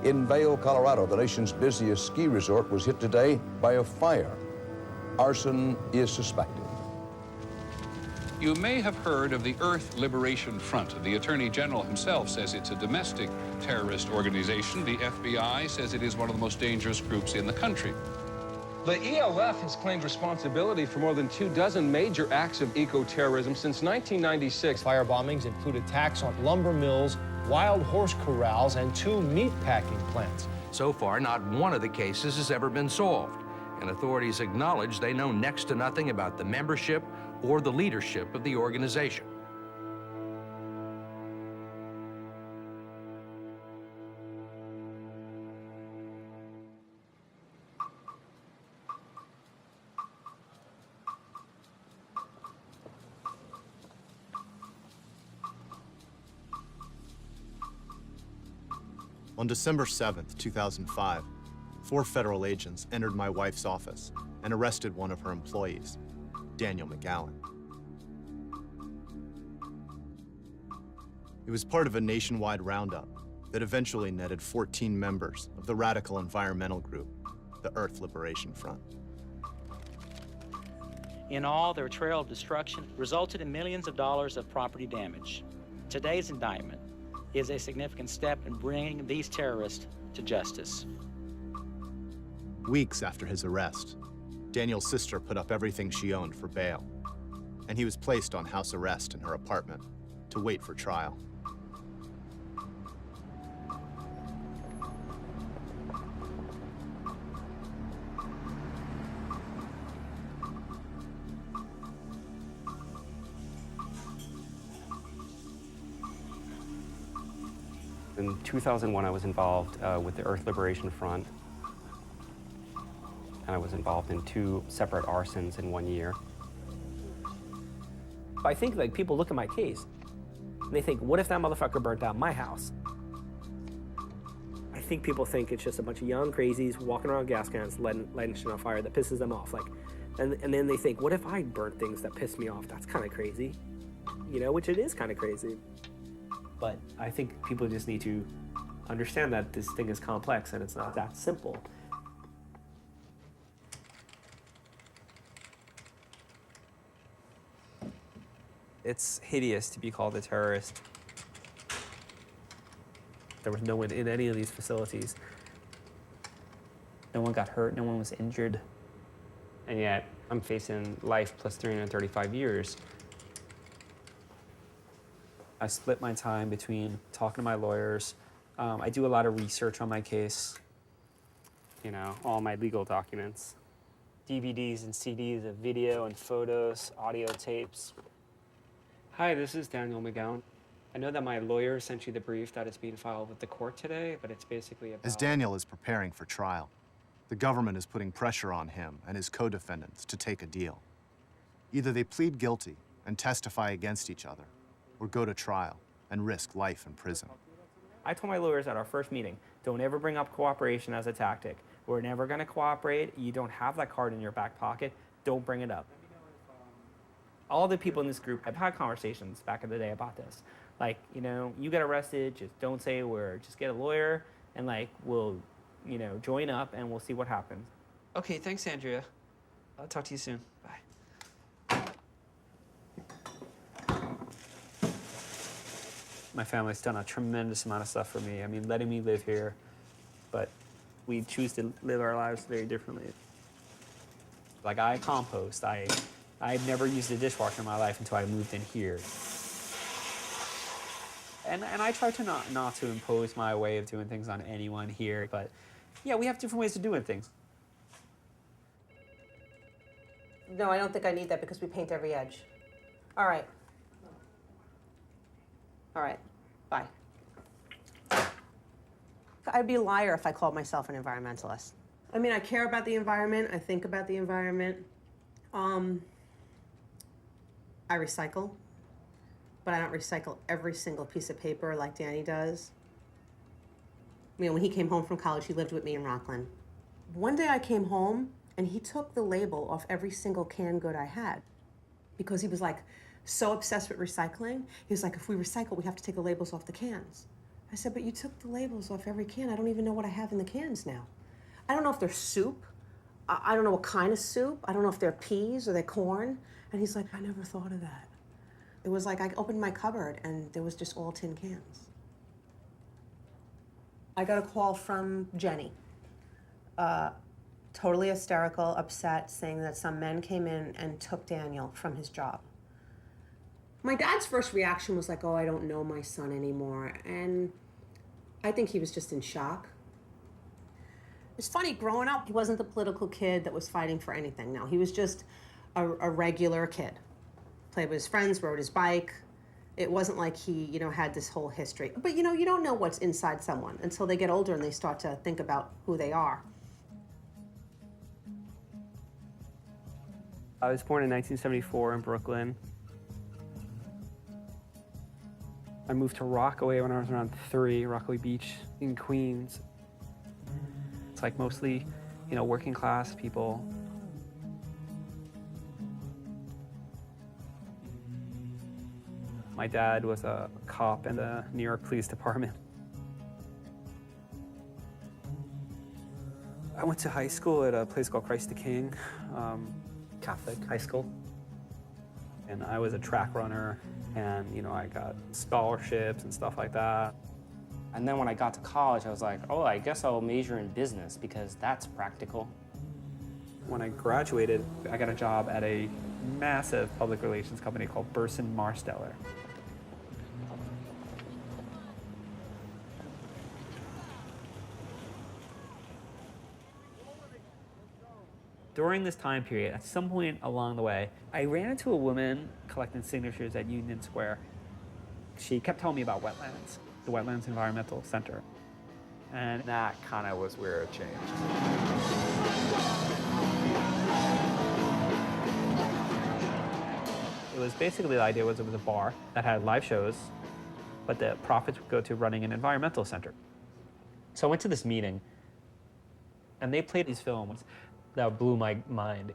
In Vail, Colorado, the nation's busiest ski resort was hit today by a fire. Arson is suspected. You may have heard of the Earth Liberation Front. The Attorney General himself says it's a domestic terrorist organization. The FBI says it is one of the most dangerous groups in the country. The ELF has claimed responsibility for more than 24 major acts of eco-terrorism since 1996. Fire bombings include attacks on lumber mills, wild horse corrals, and 2 meat packing plants. So far, not one of the cases has ever been solved, and authorities acknowledge they know next to nothing about the membership or the leadership of the organization. On December 7th, 2005, 4 federal agents entered my wife's office and arrested one of her employees, Daniel McGowan. It was part of a nationwide roundup that eventually netted 14 members of the radical environmental group, the Earth Liberation Front. In all, their trail of destruction resulted in millions of dollars of property damage. Today's indictment is a significant step in bringing these terrorists to justice. Weeks after his arrest, Daniel's sister put up everything she owned for bail, and he was placed on house arrest in her apartment to wait for trial. In 2001, I was involved with the Earth Liberation Front, and I was involved in 2 separate arsons in 1 year. I think like people look at my case and they think, what if that motherfucker burnt down my house? I think people think it's just a bunch of young crazies walking around gas cans, lighting shit on fire that pisses them off. And then they think, what if I burnt things that piss me off? That's kind of crazy, you know, which it is kind of crazy. But I think people just need to understand that this thing is complex and it's not that simple. It's hideous to be called a terrorist. There was no one in any of these facilities. No one got hurt, no one was injured. And yet, I'm facing life plus 335 years. I split my time between talking to my lawyers. I do a lot of research on my case. You know, all my legal documents. DVDs and CDs of video and photos, audio tapes. Hi, this is Daniel McGowan. I know that my lawyer sent you the brief that is being filed with the court today, but it's basically about... As Daniel is preparing for trial, the government is putting pressure on him and his co-defendants to take a deal. Either they plead guilty and testify against each other, or go to trial and risk life in prison. I told my lawyers at our first meeting, don't ever bring up cooperation as a tactic. We're never gonna cooperate. You don't have that card in your back pocket. Don't bring it up. All the people in this group have had conversations back in the day about this. Like, you know, you get arrested, just don't say a word. Just get a lawyer and like, we'll, you know, join up and we'll see what happens. Okay, thanks, Andrea. I'll talk to you soon. Bye. My family's done a tremendous amount of stuff for me. I mean, letting me live here, but we choose to live our lives very differently. Like, I compost. I've never used a dishwasher in my life until I moved in here. And I try to not to impose my way of doing things on anyone here, but yeah, we have different ways of doing things. No, I don't think I need that because we paint every edge. All right. All right, bye. I'd be a liar if I called myself an environmentalist. I mean, I care about the environment, I think about the environment. I recycle, but I don't recycle every single piece of paper like Danny does. You know, when he came home from college, he lived with me in Rockland. One day I came home and he took the label off every single canned good I had because he was like so obsessed with recycling. He was like, if we recycle, we have to take the labels off the cans. I said, but you took the labels off every can. I don't even know what I have in the cans now. I don't know if they're soup. I don't know what kind of soup. I don't know if they're peas or they're corn. And he's like, I never thought of that. It was like I opened my cupboard and there was just all tin cans. I got a call from Jenny. Totally hysterical, upset, saying that some men came in and took Daniel from his job. My dad's first reaction was like, oh, I don't know my son anymore. And I think he was just in shock. It's funny, growing up, he wasn't the political kid that was fighting for anything. No, he was just a regular kid. Played with his friends, rode his bike. It wasn't like he, had this whole history. But, you don't know what's inside someone until they get older and they start to think about who they are. I was born in 1974 in Brooklyn. I moved to Rockaway when I was around 3, Rockaway Beach in Queens. It's like mostly, working class people. My dad was a cop in the New York Police Department. I went to high school at a place called Christ the King, Catholic high school. And I was a track runner, and I got scholarships and stuff like that. And then when I got to college, I was like, oh, I guess I'll major in business because that's practical. When I graduated, I got a job at a massive public relations company called Burson Marsteller. During this time period, at some point along the way, I ran into a woman collecting signatures at Union Square. She kept telling me about wetlands, the Wetlands Environmental Center. And that kind of was where it changed. It was basically, the idea was it was a bar that had live shows, but the profits would go to running an environmental center. So I went to this meeting, and they played these films that blew my mind.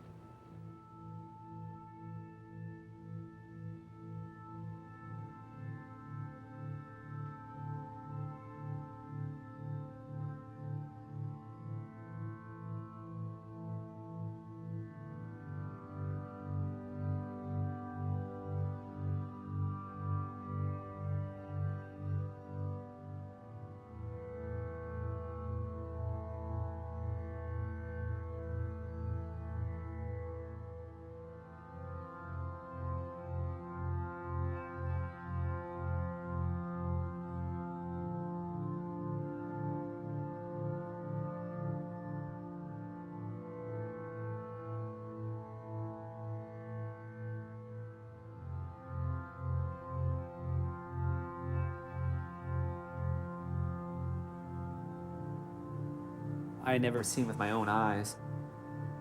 I had never seen with my own eyes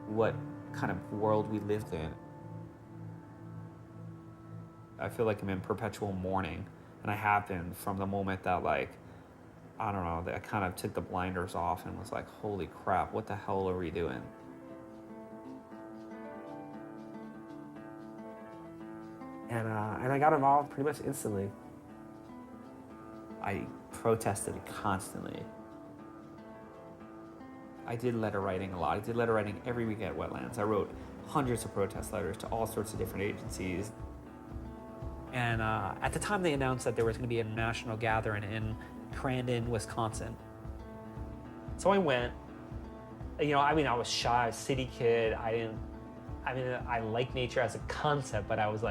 what kind of world we lived in. I feel like I'm in perpetual mourning, and I have been from the moment that, I don't know, that I kind of took the blinders off and was like, holy crap, what the hell are we doing? And I got involved pretty much instantly. I protested constantly. I did letter writing a lot. I did letter writing every week at Wetlands. I wrote hundreds of protest letters to all sorts of different agencies. And at the time they announced that there was going to be a national gathering in Crandon, Wisconsin. So I went. I was shy, city kid. I like nature as a concept, but I was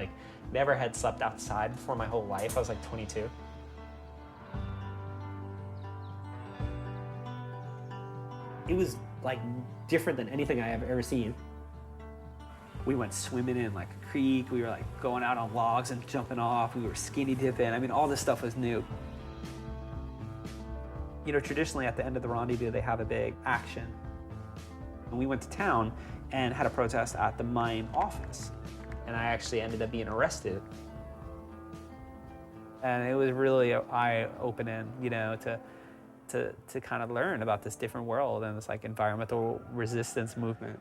never had slept outside before my whole life. I was 22. It was different than anything I have ever seen. We went swimming in a creek. We were going out on logs and jumping off. We were skinny dipping. All this stuff was new. Traditionally at the end of the rendezvous, they have a big action. And we went to town and had a protest at the mine office. And I actually ended up being arrested. And it was really eye-opening, to kind of learn about this different world and this environmental resistance movement.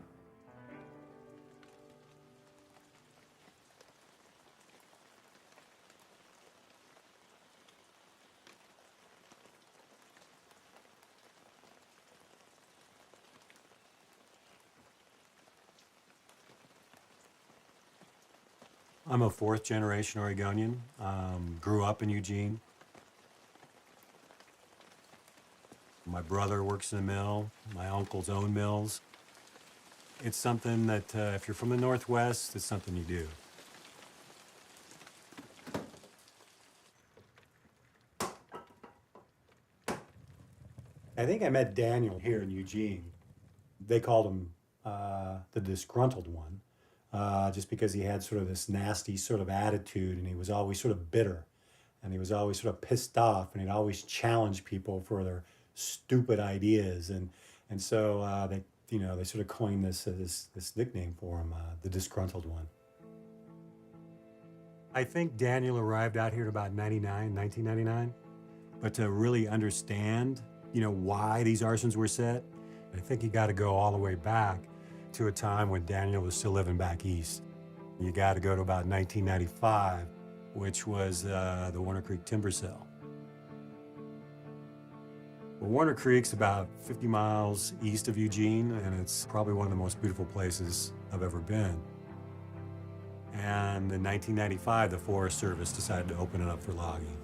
I'm a fourth-generation Oregonian. Grew up in Eugene. My brother works in a mill. My uncles own mills. It's something that, if you're from the Northwest, it's something you do. I think I met Daniel here in Eugene. They called him the disgruntled one, just because he had sort of this nasty sort of attitude, and he was always sort of bitter, and he was always sort of pissed off, and he'd always challenge people for their stupid ideas, and so they sort of coined this nickname for him, the disgruntled one. I think Daniel arrived out here at about 1999, but to really understand, why these arsons were set, I think you got to go all the way back to a time when Daniel was still living back east. You got to go to about 1995, which was the Warner Creek timber sale. Well, Warner Creek's about 50 miles east of Eugene, and it's probably one of the most beautiful places I've ever been. And in 1995, the Forest Service decided to open it up for logging.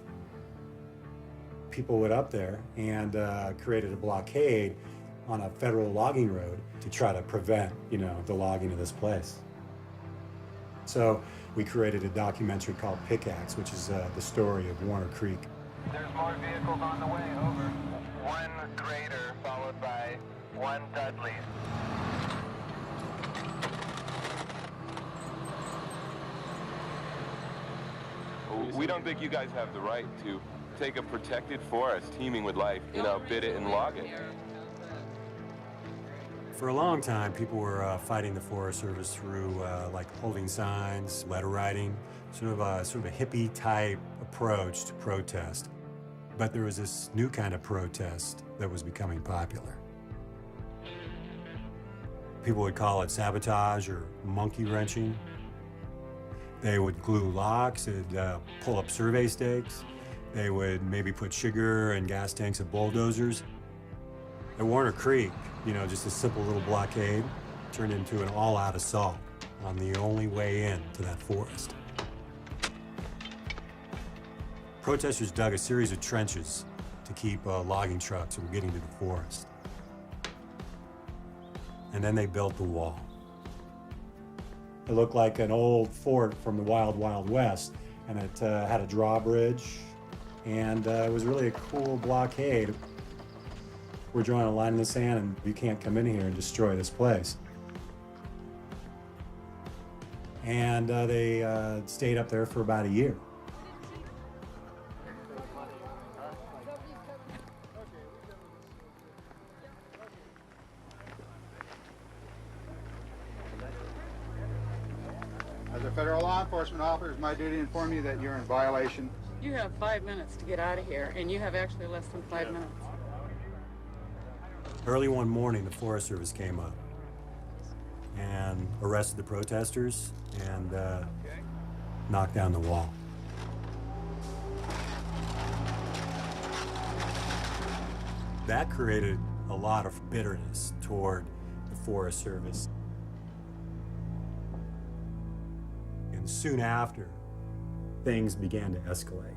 People went up there and created a blockade on a federal logging road to try to prevent, the logging of this place. So we created a documentary called Pickaxe, which is the story of Warner Creek. There's more vehicles on the way, over. One Grader followed by one Dudley. We don't think you guys have the right to take a protected forest teeming with life, bid it and log it. For a long time, people were fighting the Forest Service through like holding signs, letter writing, sort of a hippie-type approach to protest. But there was this new kind of protest that was becoming popular. People would call it sabotage or monkey wrenching. They would glue locks, they'd pull up survey stakes. They would maybe put sugar and gas tanks of bulldozers. At Warner Creek, just a simple little blockade turned into an all-out assault on the only way in to that forest. Protesters dug a series of trenches to keep logging trucks from getting to the forest. And then they built the wall. It looked like an old fort from the Wild Wild West, and it had a drawbridge, and it was really a cool blockade. We're drawing a line in the sand, and you can't come in here and destroy this place. And they stayed up there for about a year. As a federal law enforcement officer, it's my duty to inform you that you're in violation. You have 5 minutes to get out of here, and you have actually less than 5 minutes. Early one morning, the Forest Service came up and arrested the protesters and knocked down the wall. That created a lot of bitterness toward the Forest Service. And soon after, things began to escalate.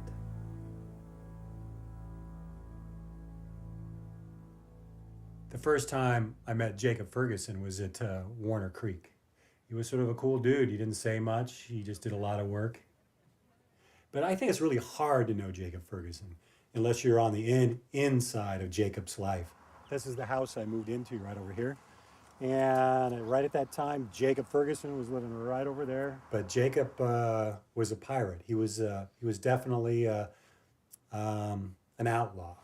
The first time I met Jacob Ferguson was at Warner Creek. He was sort of a cool dude. He didn't say much. He just did a lot of work. But I think it's really hard to know Jacob Ferguson unless you're on the inside of Jacob's life. This is the house I moved into right over here. And right at that time, Jacob Ferguson was living right over there. But Jacob was a pirate. He was definitely an outlaw.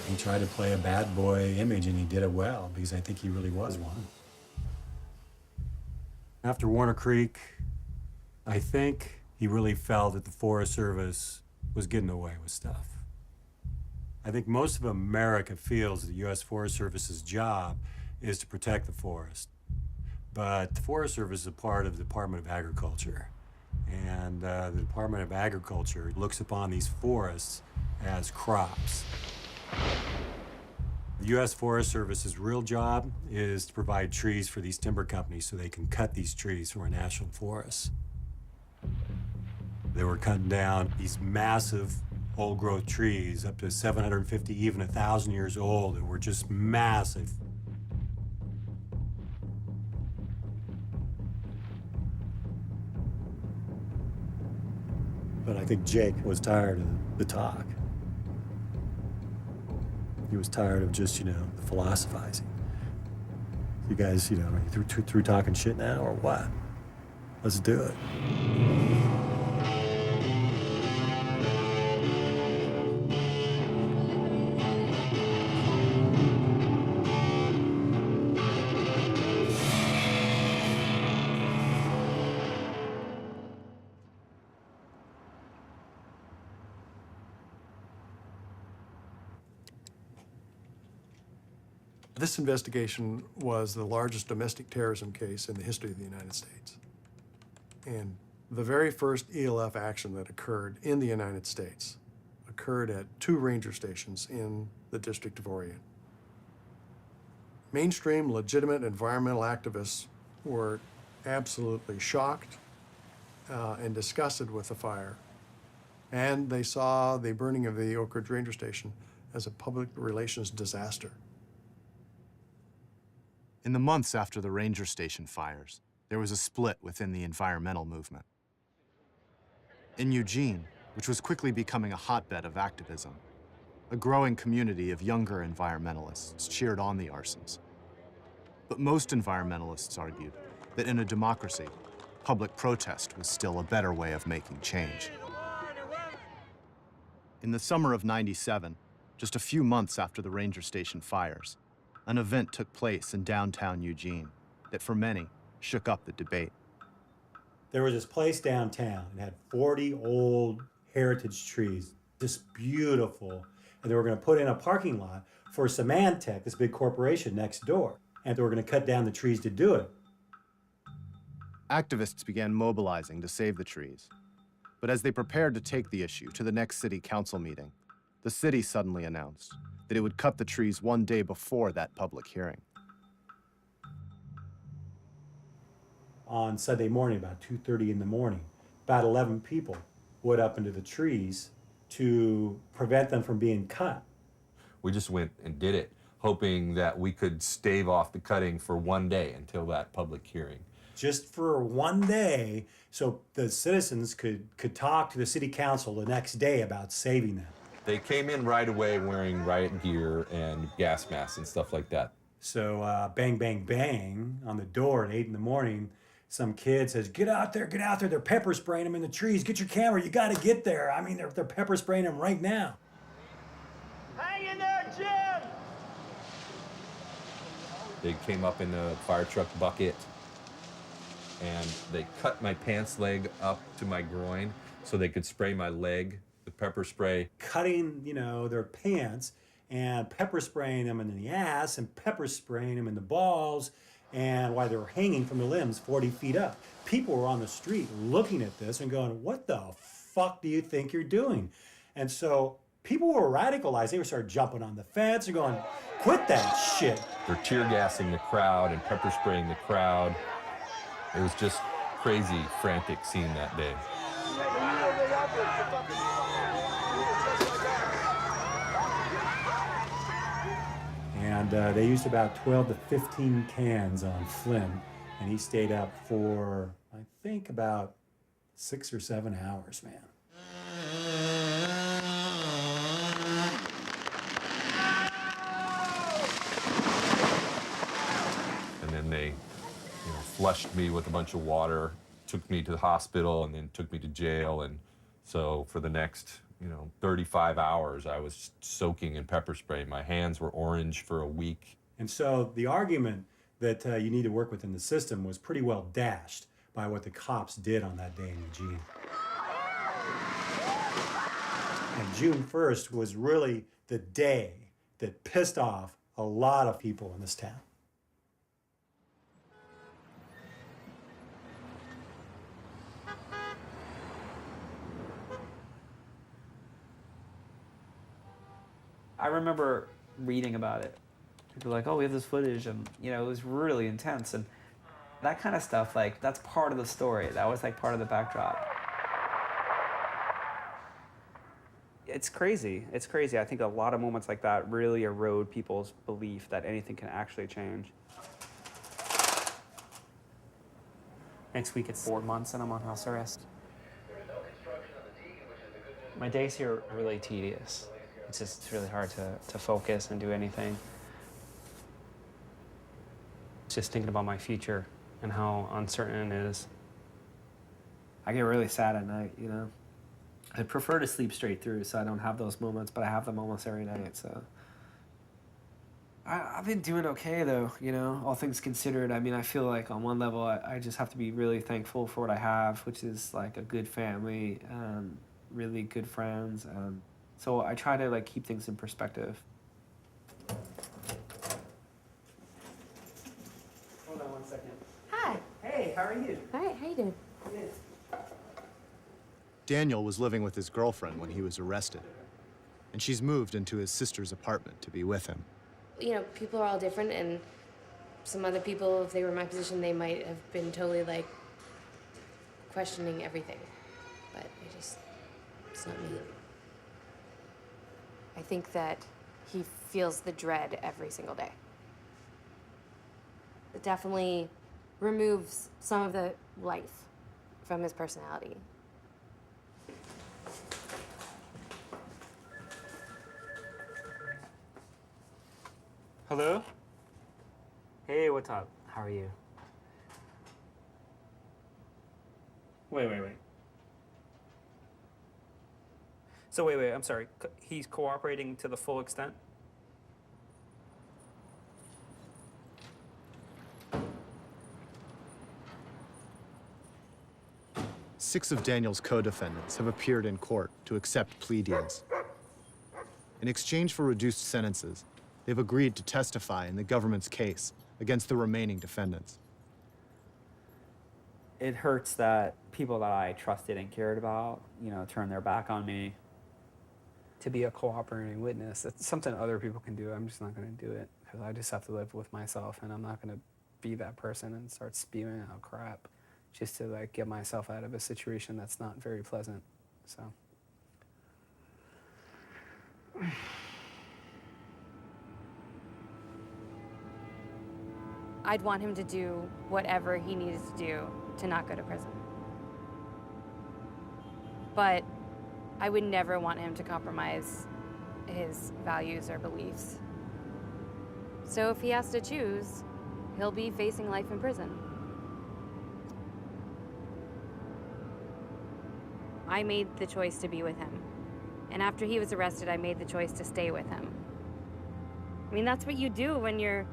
He tried to play a bad boy image, and he did it well, because I think he really was one. After Warner Creek, I think he really felt that the Forest Service was getting away with stuff. I think most of America feels that the U.S. Forest Service's job is to protect the forest. But the Forest Service is a part of the Department of Agriculture. And the Department of Agriculture looks upon these forests as crops. The U.S. Forest Service's real job is to provide trees for these timber companies so they can cut these trees from our national forests. They were cutting down these massive old-growth trees, up to 750, even 1,000 years old, that were just massive. But I think Jake was tired of the talk. He was tired of just, the philosophizing. You guys, are you through talking shit now, or what? Let's do it. This investigation was the largest domestic terrorism case in the history of the United States. And the very first ELF action that occurred in the United States occurred at 2 ranger stations in the District of Orion. Mainstream legitimate environmental activists were absolutely shocked and disgusted with the fire. And they saw the burning of the Oak Ridge Ranger Station as a public relations disaster. In the months after the ranger station fires, there was a split within the environmental movement. In Eugene, which was quickly becoming a hotbed of activism, a growing community of younger environmentalists cheered on the arsons. But most environmentalists argued that in a democracy, public protest was still a better way of making change. In the summer of '97, just a few months after the ranger station fires, an event took place in downtown Eugene that, for many, shook up the debate. There was this place downtown. It had 40 old heritage trees, just beautiful. And they were going to put in a parking lot for Symantec, this big corporation next door. And they were going to cut down the trees to do it. Activists began mobilizing to save the trees. But as they prepared to take the issue to the next city council meeting, the city suddenly announced that it would cut the trees one day before that public hearing. On Sunday morning, about 2:30 in the morning, about 11 people went up into the trees to prevent them from being cut. We just went and did it, hoping that we could stave off the cutting for one day until that public hearing. Just for one day, so the citizens could talk to the city council the next day about saving them. They came in right away wearing riot gear and gas masks and stuff like that. So bang, bang, bang on the door at 8 in the morning, some kid says, get out there, they're pepper spraying them in the trees, get your camera, you gotta get there. I mean, they're pepper spraying them right now. Hang in there, Jim! They came up in a fire truck bucket and they cut my pants leg up to my groin so they could spray my leg with pepper spray. Cutting, their pants and pepper spraying them in the ass and pepper spraying them in the balls, and while they were hanging from the limbs 40 feet up. People were on the street looking at this and going, what the fuck do you think you're doing? And so people were radicalized. They would start jumping on the fence and going, quit that shit. They're tear gassing the crowd and pepper spraying the crowd. It was just crazy, frantic scene that day. And they used about 12 to 15 cans on Flynn, and he stayed up for, I think, about 6 or 7 hours, man. And then they flushed me with a bunch of water, took me to the hospital, and then took me to jail. And so for the next 35 hours, I was soaking in pepper spray. My hands were orange for a week. And so the argument that you need to work within the system was pretty well dashed by what the cops did on that day in Eugene. And June 1st was really the day that pissed off a lot of people in this town. I remember reading about it. People were like, oh, we have this footage, and it was really intense, and that kind of stuff, like, that's part of the story. That was like part of the backdrop. It's crazy. It's crazy. I think a lot of moments like that really erode people's belief that anything can actually change. Next week it's 4 months and I'm on house arrest. My days here are really tedious. It's really hard to focus and do anything. Just thinking about my future and how uncertain it is. I get really sad at night, I prefer to sleep straight through so I don't have those moments, but I have them almost every night, so. I've been doing okay, though, all things considered. I mean, I feel like on one level, I just have to be really thankful for what I have, which is like a good family and really good friends. So I try to like keep things in perspective. Hold on 1 second. Hi. Hey, how are you? All right, how you doing? Good. Daniel was living with his girlfriend when he was arrested, and she's moved into his sister's apartment to be with him. People are all different, and some other people, if they were in my position, they might have been totally, like, questioning everything. But it's not me. I think that he feels the dread every single day. It definitely removes some of the life from his personality. Hello? Hey, what's up? How are you? Wait. So wait, I'm sorry. He's cooperating to the full extent? Six of Daniel's co-defendants have appeared in court to accept plea deals. In exchange for reduced sentences, they've agreed to testify in the government's case against the remaining defendants. It hurts that people that I trusted and cared about, turned their back on me. To be a cooperating witness, it's something other people can do. I'm just not going to do it because I just have to live with myself, and I'm not going to be that person and start spewing out crap just to like get myself out of a situation that's not very pleasant. So. I'd want him to do whatever he needed to do to not go to prison. But I would never want him to compromise his values or beliefs. So if he has to choose, he'll be facing life in prison. I made the choice to be with him. And after he was arrested, I made the choice to stay with him. I mean, that's what you do when you're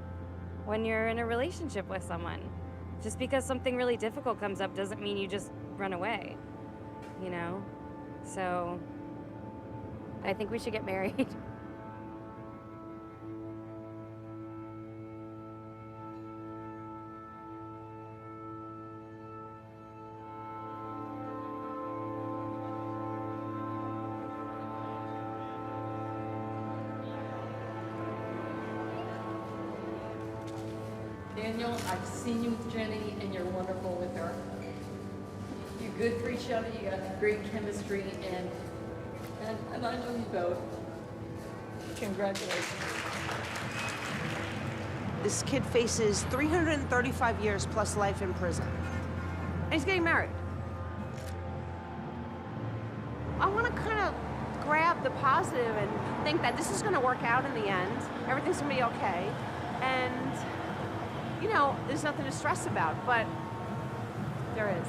in a relationship with someone. Just because something really difficult comes up doesn't mean you just run away, So, I think we should get married. Daniel, I've seen you with Jenny, and you're wonderful with her. You're good for each other, you got great chemistry, and I know you both. Congratulations. This kid faces 335 years plus life in prison. And he's getting married. I want to kind of grab the positive and think that this is going to work out in the end. Everything's going to be okay. And there's nothing to stress about, but there is.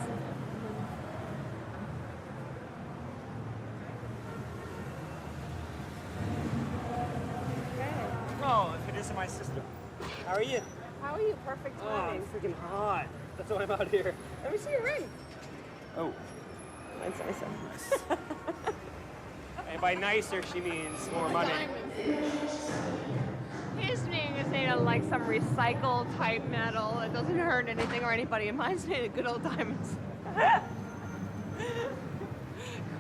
Oh, it is my sister. How are you? How are you? Perfect timing. Oh, I'm freaking hot. That's why I'm out here. Let me see your ring. Oh. Mine's nicer. And by nicer, she means more money. His ring is made of like some recycled type metal. It doesn't hurt anything or anybody. And mine's made of good old diamonds. Come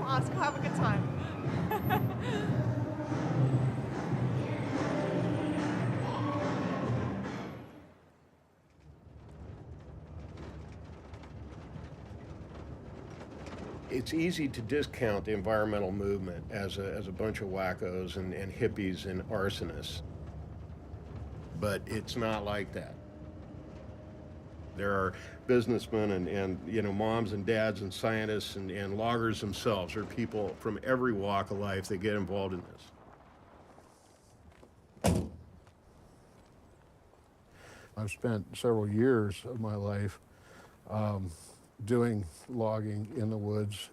on, let's go have a good time. It's easy to discount the environmental movement as a bunch of wackos and hippies and arsonists, but it's not like that. There are businessmen and you know, moms and dads and scientists and loggers themselves. There are people from every walk of life that get involved in this. I've spent several years of my life doing logging in the woods.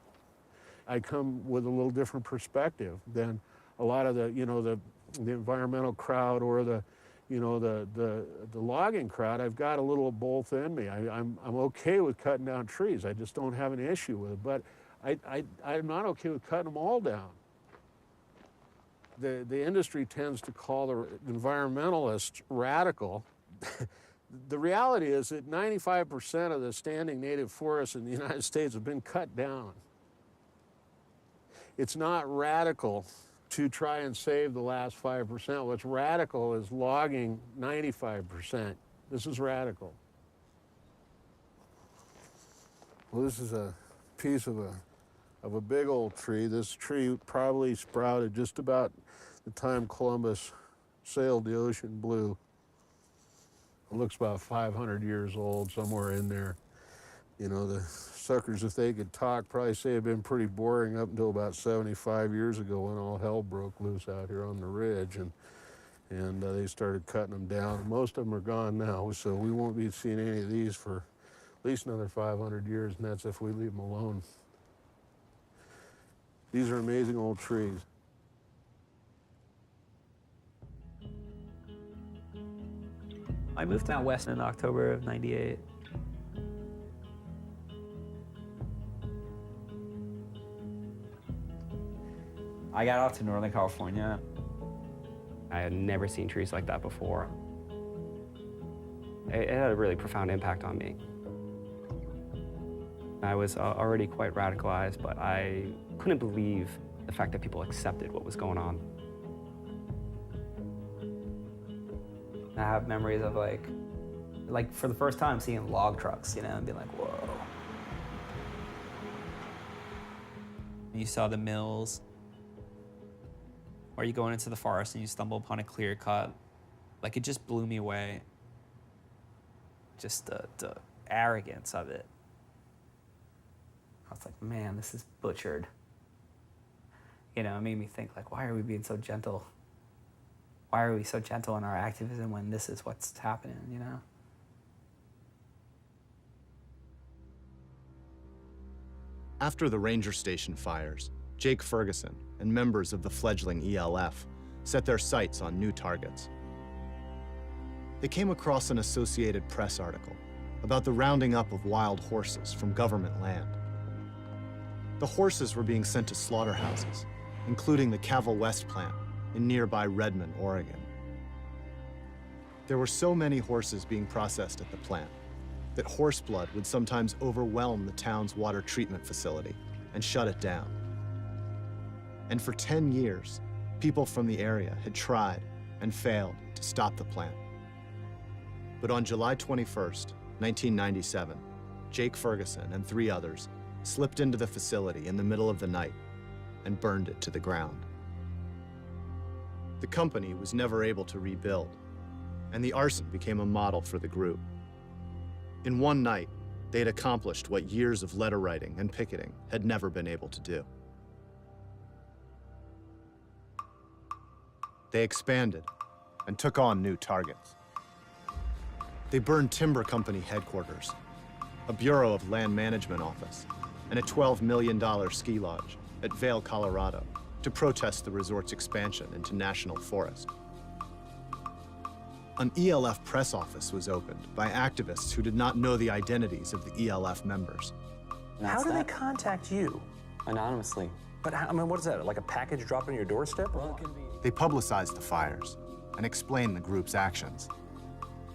I come with a little different perspective than a lot of the, you know, the environmental crowd or the, you know, the logging crowd. I've got a little of both in me. I'm okay with cutting down trees. I just don't have an issue with it. But I'm not okay with cutting them all down. The industry tends to call the environmentalists radical. The reality is that 95% of the standing native forests in the United States have been cut down. It's not radical to try and save the last 5%. What's radical is logging 95%. This is radical. Well, this is a piece of a big old tree. This tree probably sprouted just about the time Columbus sailed the ocean blue. It looks about 500 years old, somewhere in there. You know, the suckers, if they could talk, probably say have been pretty boring up until about 75 years ago when all hell broke loose out here on the ridge, and they started cutting them down. Most of them are gone now, so we won't be seeing any of these for at least another 500 years, and that's if we leave them alone. These are amazing old trees. I moved out west in October of '98. I got out to Northern California. I had never seen trees like that before. It had a really profound impact on me. I was already quite radicalized, but I couldn't believe the fact that people accepted what was going on. I have memories of like for the first time seeing log trucks, you know, and being like, whoa. You saw the mills, or you go into the forest and you stumble upon a clear cut. Like, it just blew me away. Just the arrogance of it. I was like, man, this is butchered. You know, it made me think, like, why are we being so gentle? Why are we so gentle in our activism when this is what's happening, you know? After the ranger station fires, Jake Ferguson and members of the fledgling ELF set their sights on new targets. They came across an Associated Press article about the rounding up of wild horses from government land. The horses were being sent to slaughterhouses, including the Caval West plant in nearby Redmond, Oregon. There were so many horses being processed at the plant that horse blood would sometimes overwhelm the town's water treatment facility and shut it down. And for 10 years, people from the area had tried and failed to stop the plant. But on July 21st, 1997, Jake Ferguson and 3 others slipped into the facility in the middle of the night and burned it to the ground. The company was never able to rebuild, and the arson became a model for the group. In one night, they had accomplished what years of letter writing and picketing had never been able to do. They expanded and took on new targets. They burned timber company headquarters, a Bureau of Land Management office, and a $12 million ski lodge at Vail, Colorado, to protest the resort's expansion into national forest. An ELF press office was opened by activists who did not know the identities of the ELF members. How do they contact you? Anonymously. But how, I mean, what is that, like a package dropping on your doorstep? They publicized the fires and explained the group's actions.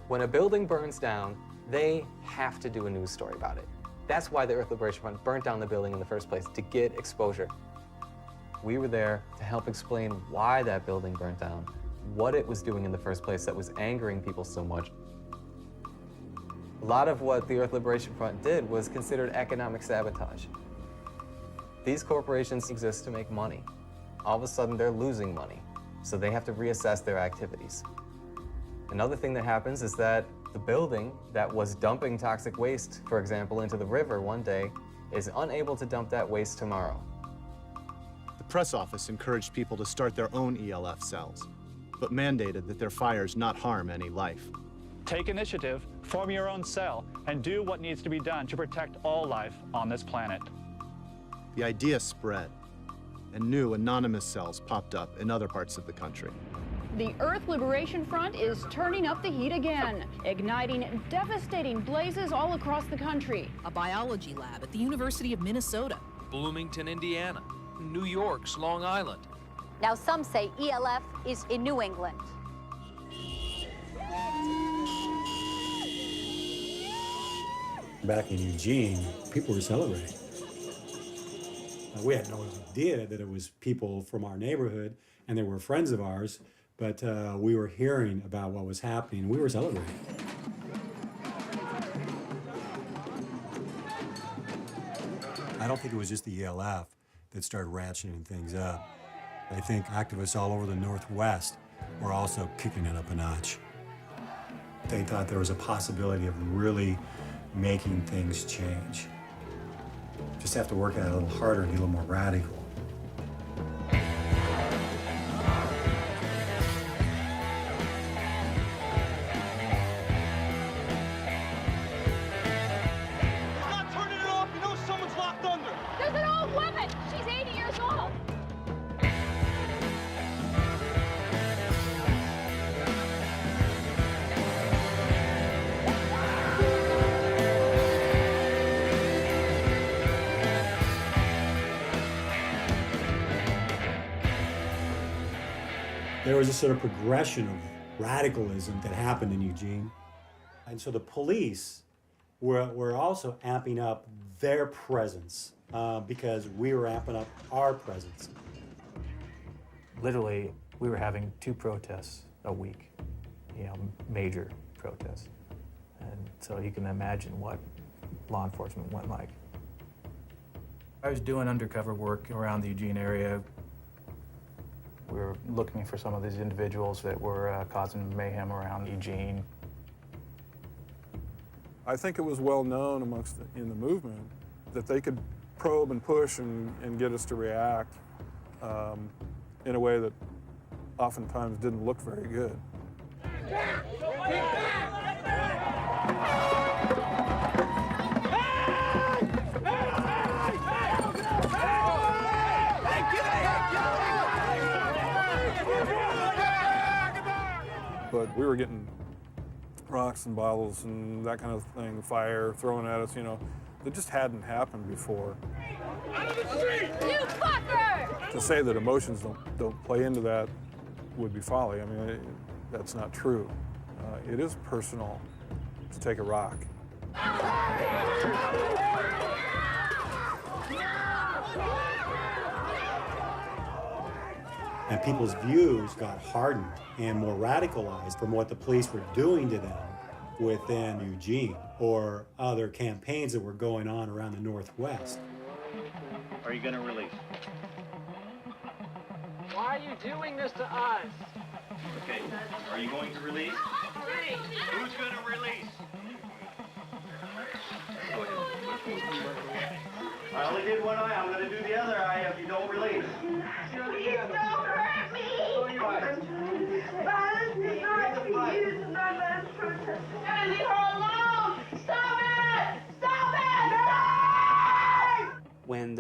When a building burns down, they have to do a news story about it. That's why the Earth Liberation Front burnt down the building in the first place, to get exposure. We were there to help explain why that building burnt down, what it was doing in the first place that was angering people so much. A lot of what the Earth Liberation Front did was considered economic sabotage. These corporations exist to make money. All of a sudden, they're losing money, so they have to reassess their activities. Another thing that happens is that the building that was dumping toxic waste, for example, into the river one day, is unable to dump that waste tomorrow. The press office encouraged people to start their own ELF cells, but mandated that their fires not harm any life. Take initiative, form your own cell, and do what needs to be done to protect all life on this planet. The idea spread, and new anonymous cells popped up in other parts of the country. The Earth Liberation Front is turning up the heat again, igniting devastating blazes all across the country. A biology lab at the University of Minnesota, Bloomington, Indiana, New York's Long Island. Now some say ELF is in New England. Back in Eugene, people were celebrating. We had no idea that it was people from our neighborhood and they were friends of ours, but we were hearing about what was happening. We were celebrating. I don't think it was just the ELF that started ratcheting things up. I think activists all over the Northwest were also kicking it up a notch. They thought there was a possibility of really making things change. Just have to work at it a little harder and get a little more radical. Not turning it off, you know someone's locked under. There's an old woman. She's 80 years old. There was a sort of progression of radicalism that happened in Eugene. And so the police were also amping up their presence because we were amping up our presence. Literally, we were having 2 protests a week, major protests. And so you can imagine what law enforcement went like. I was doing undercover work around the Eugene area. We were looking for some of these individuals that were causing mayhem around Eugene. I think it was well known in the movement that they could probe and push and get us to react in a way that oftentimes didn't look very good. But we were getting rocks and bottles and that kind of thing, fire thrown at us, that just hadn't happened before. Out of the street! You fucker! To say that emotions don't play into that would be folly. I mean, that's not true. It is personal to take a rock. And people's views got hardened and more radicalized from what the police were doing to them within Eugene or other campaigns that were going on around the Northwest. Are you going to release? Why are you doing this to us? Okay, are you going to release? Who's going to release? Go ahead. I only did one eye. I'm going to do the other eye if you don't release. Please don't hurt me. Violence is not to be used in our last protest. Gotta leave her alone. Stop it! Stop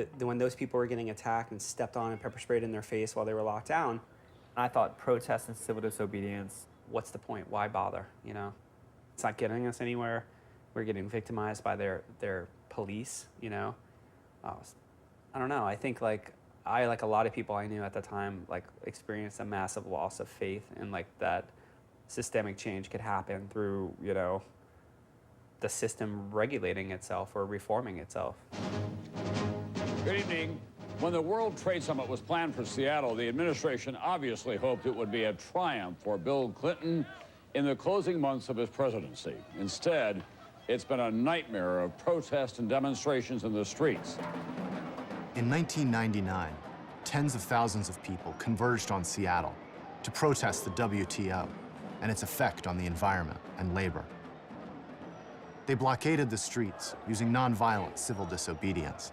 it! When those people were getting attacked and stepped on and pepper sprayed in their face while they were locked down, I thought protest and civil disobedience, what's the point? Why bother? It's not getting us anywhere. We're getting victimized by their police, I don't know. I think like a lot of people I knew at the time, experienced a massive loss of faith in that systemic change could happen through, the system regulating itself or reforming itself. Good evening. When the World Trade Summit was planned for Seattle, the administration obviously hoped it would be a triumph for Bill Clinton in the closing months of his presidency. Instead, it's been a nightmare of protests and demonstrations in the streets. In 1999, tens of thousands of people converged on Seattle to protest the WTO and its effect on the environment and labor. They blockaded the streets using nonviolent civil disobedience.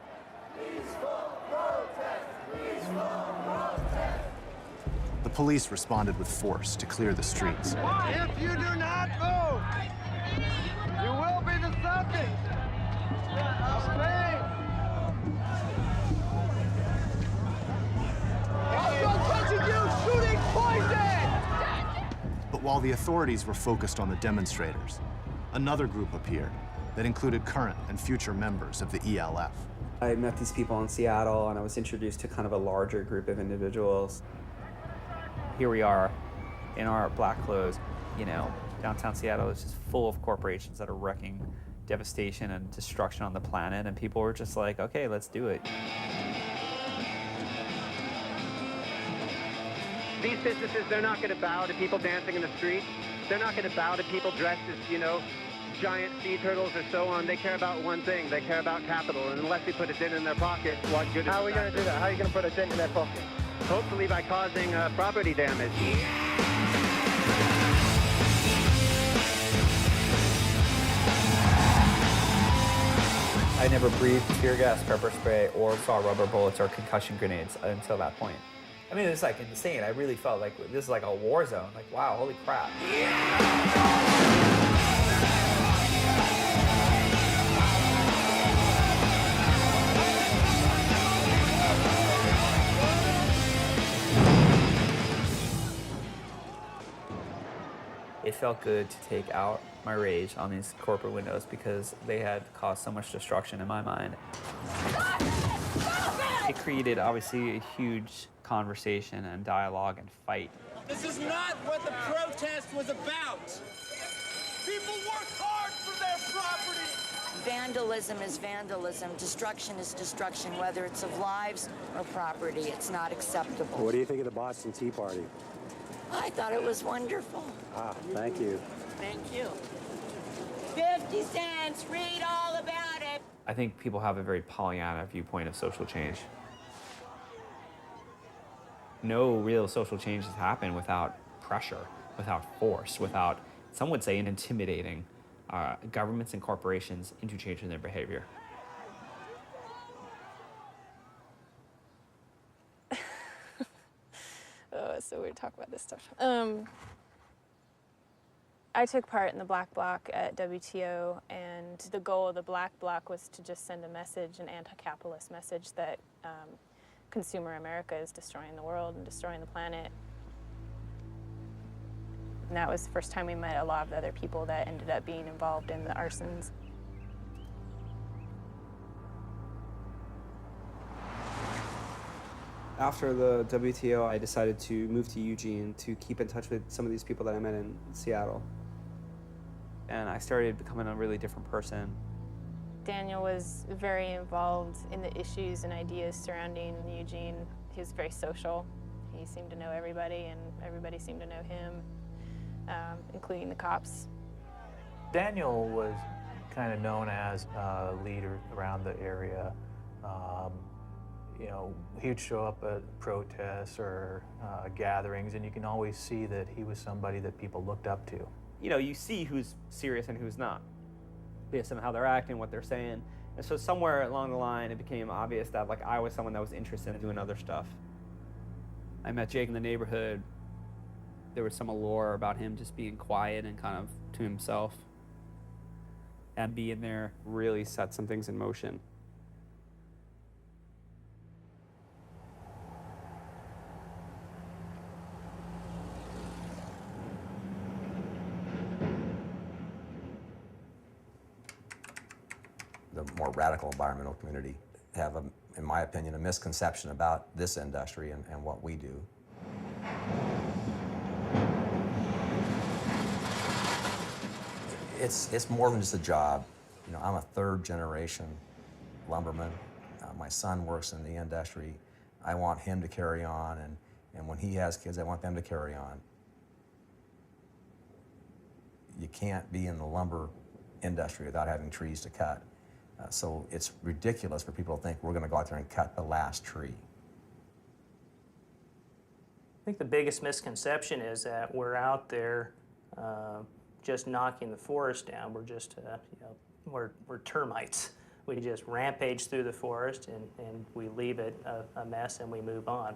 The police responded with force to clear the streets. If you do not move, you will be the subject of pain. Also touching you, shooting poison! But while the authorities were focused on the demonstrators, another group appeared that included current and future members of the ELF. I met these people in Seattle, and I was introduced to kind of a larger group of individuals. Here we are in our black clothes. You know, downtown Seattle is just full of corporations that are wreaking devastation and destruction on the planet, and people were just like, okay, let's do it. These businesses, they're not going to bow to people dancing in the street. They're not going to bow to people dressed as, you know, giant sea turtles or so on. They care about one thing. They care about capital. And unless we put a dent in their pocket, what good is it? How are we going to do that? How are you going to put a dent in their pocket? Hopefully by causing property damage. I never breathed tear gas, pepper spray, or saw rubber bullets or concussion grenades until that point. I mean, it's like insane. I really felt like this is like a war zone. Like, wow, holy crap. It felt good to take out my rage on these corporate windows because they had caused so much destruction in my mind. It created, obviously, a huge conversation and dialogue and fight. This is not what the protest was about. People worked hard for their property. Vandalism is vandalism. Destruction is destruction, whether it's of lives or property. It's not acceptable. What do you think of the Boston Tea Party? I thought it was wonderful. Ah, thank you. Thank you. 50 cents, read all about it. I think people have a very Pollyanna viewpoint of social change. No real social changes happen without pressure, without force, without, some would say, intimidating governments and corporations into changing their behavior. Oh, it's so weird to talk about this stuff. I took part in the Black Bloc at WTO, and the goal of the Black Bloc was to just send a message, an anti-capitalist message that consumer America is destroying the world and destroying the planet. And that was the first time we met a lot of the other people that ended up being involved in the arsons. After the WTO, I decided to move to Eugene to keep in touch with some of these people that I met in Seattle. And I started becoming a really different person. Daniel was very involved in the issues and ideas surrounding Eugene. He was very social. He seemed to know everybody, and everybody seemed to know him, including the cops. Daniel was kind of known as a leader around the area. You know, he'd show up at protests or gatherings, and you can always see that he was somebody that people looked up to. You know, you see who's serious and who's not, based on how they're acting, what they're saying. And so somewhere along the line, it became obvious that like I was someone that was interested in doing other stuff. I met Jake in the neighborhood. There was some allure about him just being quiet and kind of to himself. And being there really set some things in motion. The more radical environmental community have, in my opinion, a misconception about this industry and what we do. It's more than just a job. You know, I'm a third-generation lumberman. My son works in the industry. I want him to carry on, and when he has kids, I want them to carry on. You can't be in the lumber industry without having trees to cut. So it's ridiculous for people to think we're going to go out there and cut the last tree. I think the biggest misconception is that we're out there just knocking the forest down. We're just, we're termites. We just rampage through the forest and we leave it a mess and we move on.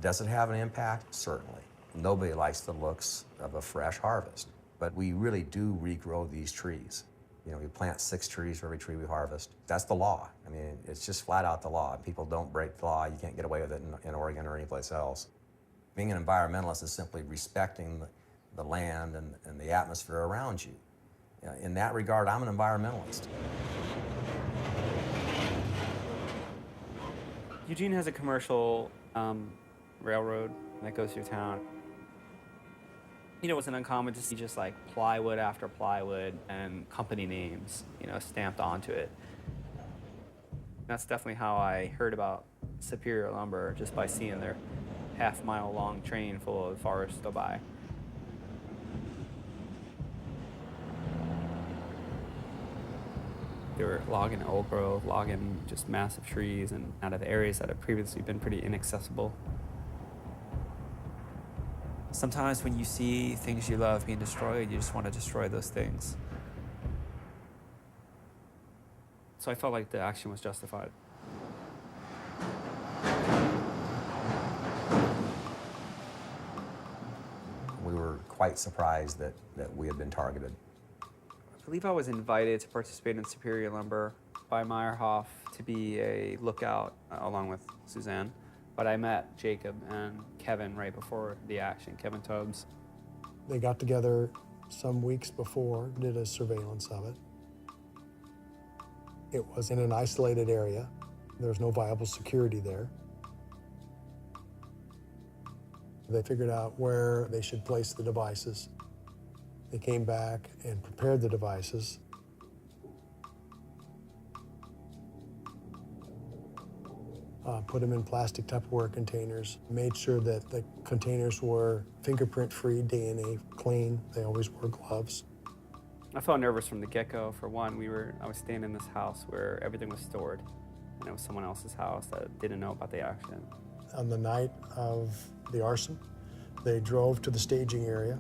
Does it have an impact? Certainly. Nobody likes the looks of a fresh harvest, but we really do regrow these trees. You know, we plant 6 trees for every tree we harvest. That's the law. I mean, it's just flat out the law. People don't break the law. You can't get away with it in Oregon or anyplace else. Being an environmentalist is simply respecting the land and the atmosphere around you. In that regard, I'm an environmentalist. Eugene has a commercial railroad that goes through town. You know, it's an uncommon to see just like plywood after plywood and company names, you know, stamped onto it. That's definitely how I heard about Superior Lumber, just by seeing their half-mile-long train full of forests go by. They were logging old growth, logging just massive trees and out of areas that have previously been pretty inaccessible. Sometimes when you see things you love being destroyed, you just want to destroy those things. So I felt like the action was justified. We were quite surprised that we had been targeted. I believe I was invited to participate in Superior Lumber by Meyerhoff to be a lookout along with Suzanne. But I met Jacob and Kevin right before the action, Kevin Tubbs. They got together some weeks before, did a surveillance of it. It was in an isolated area. There was no viable security there. They figured out where they should place the devices. They came back and prepared the devices. Put them in plastic Tupperware containers, made sure that the containers were fingerprint-free, DNA clean. They always wore gloves. I felt nervous from the get-go. For one, I was staying in this house where everything was stored, and it was someone else's house that didn't know about the action. On the night of the arson, they drove to the staging area.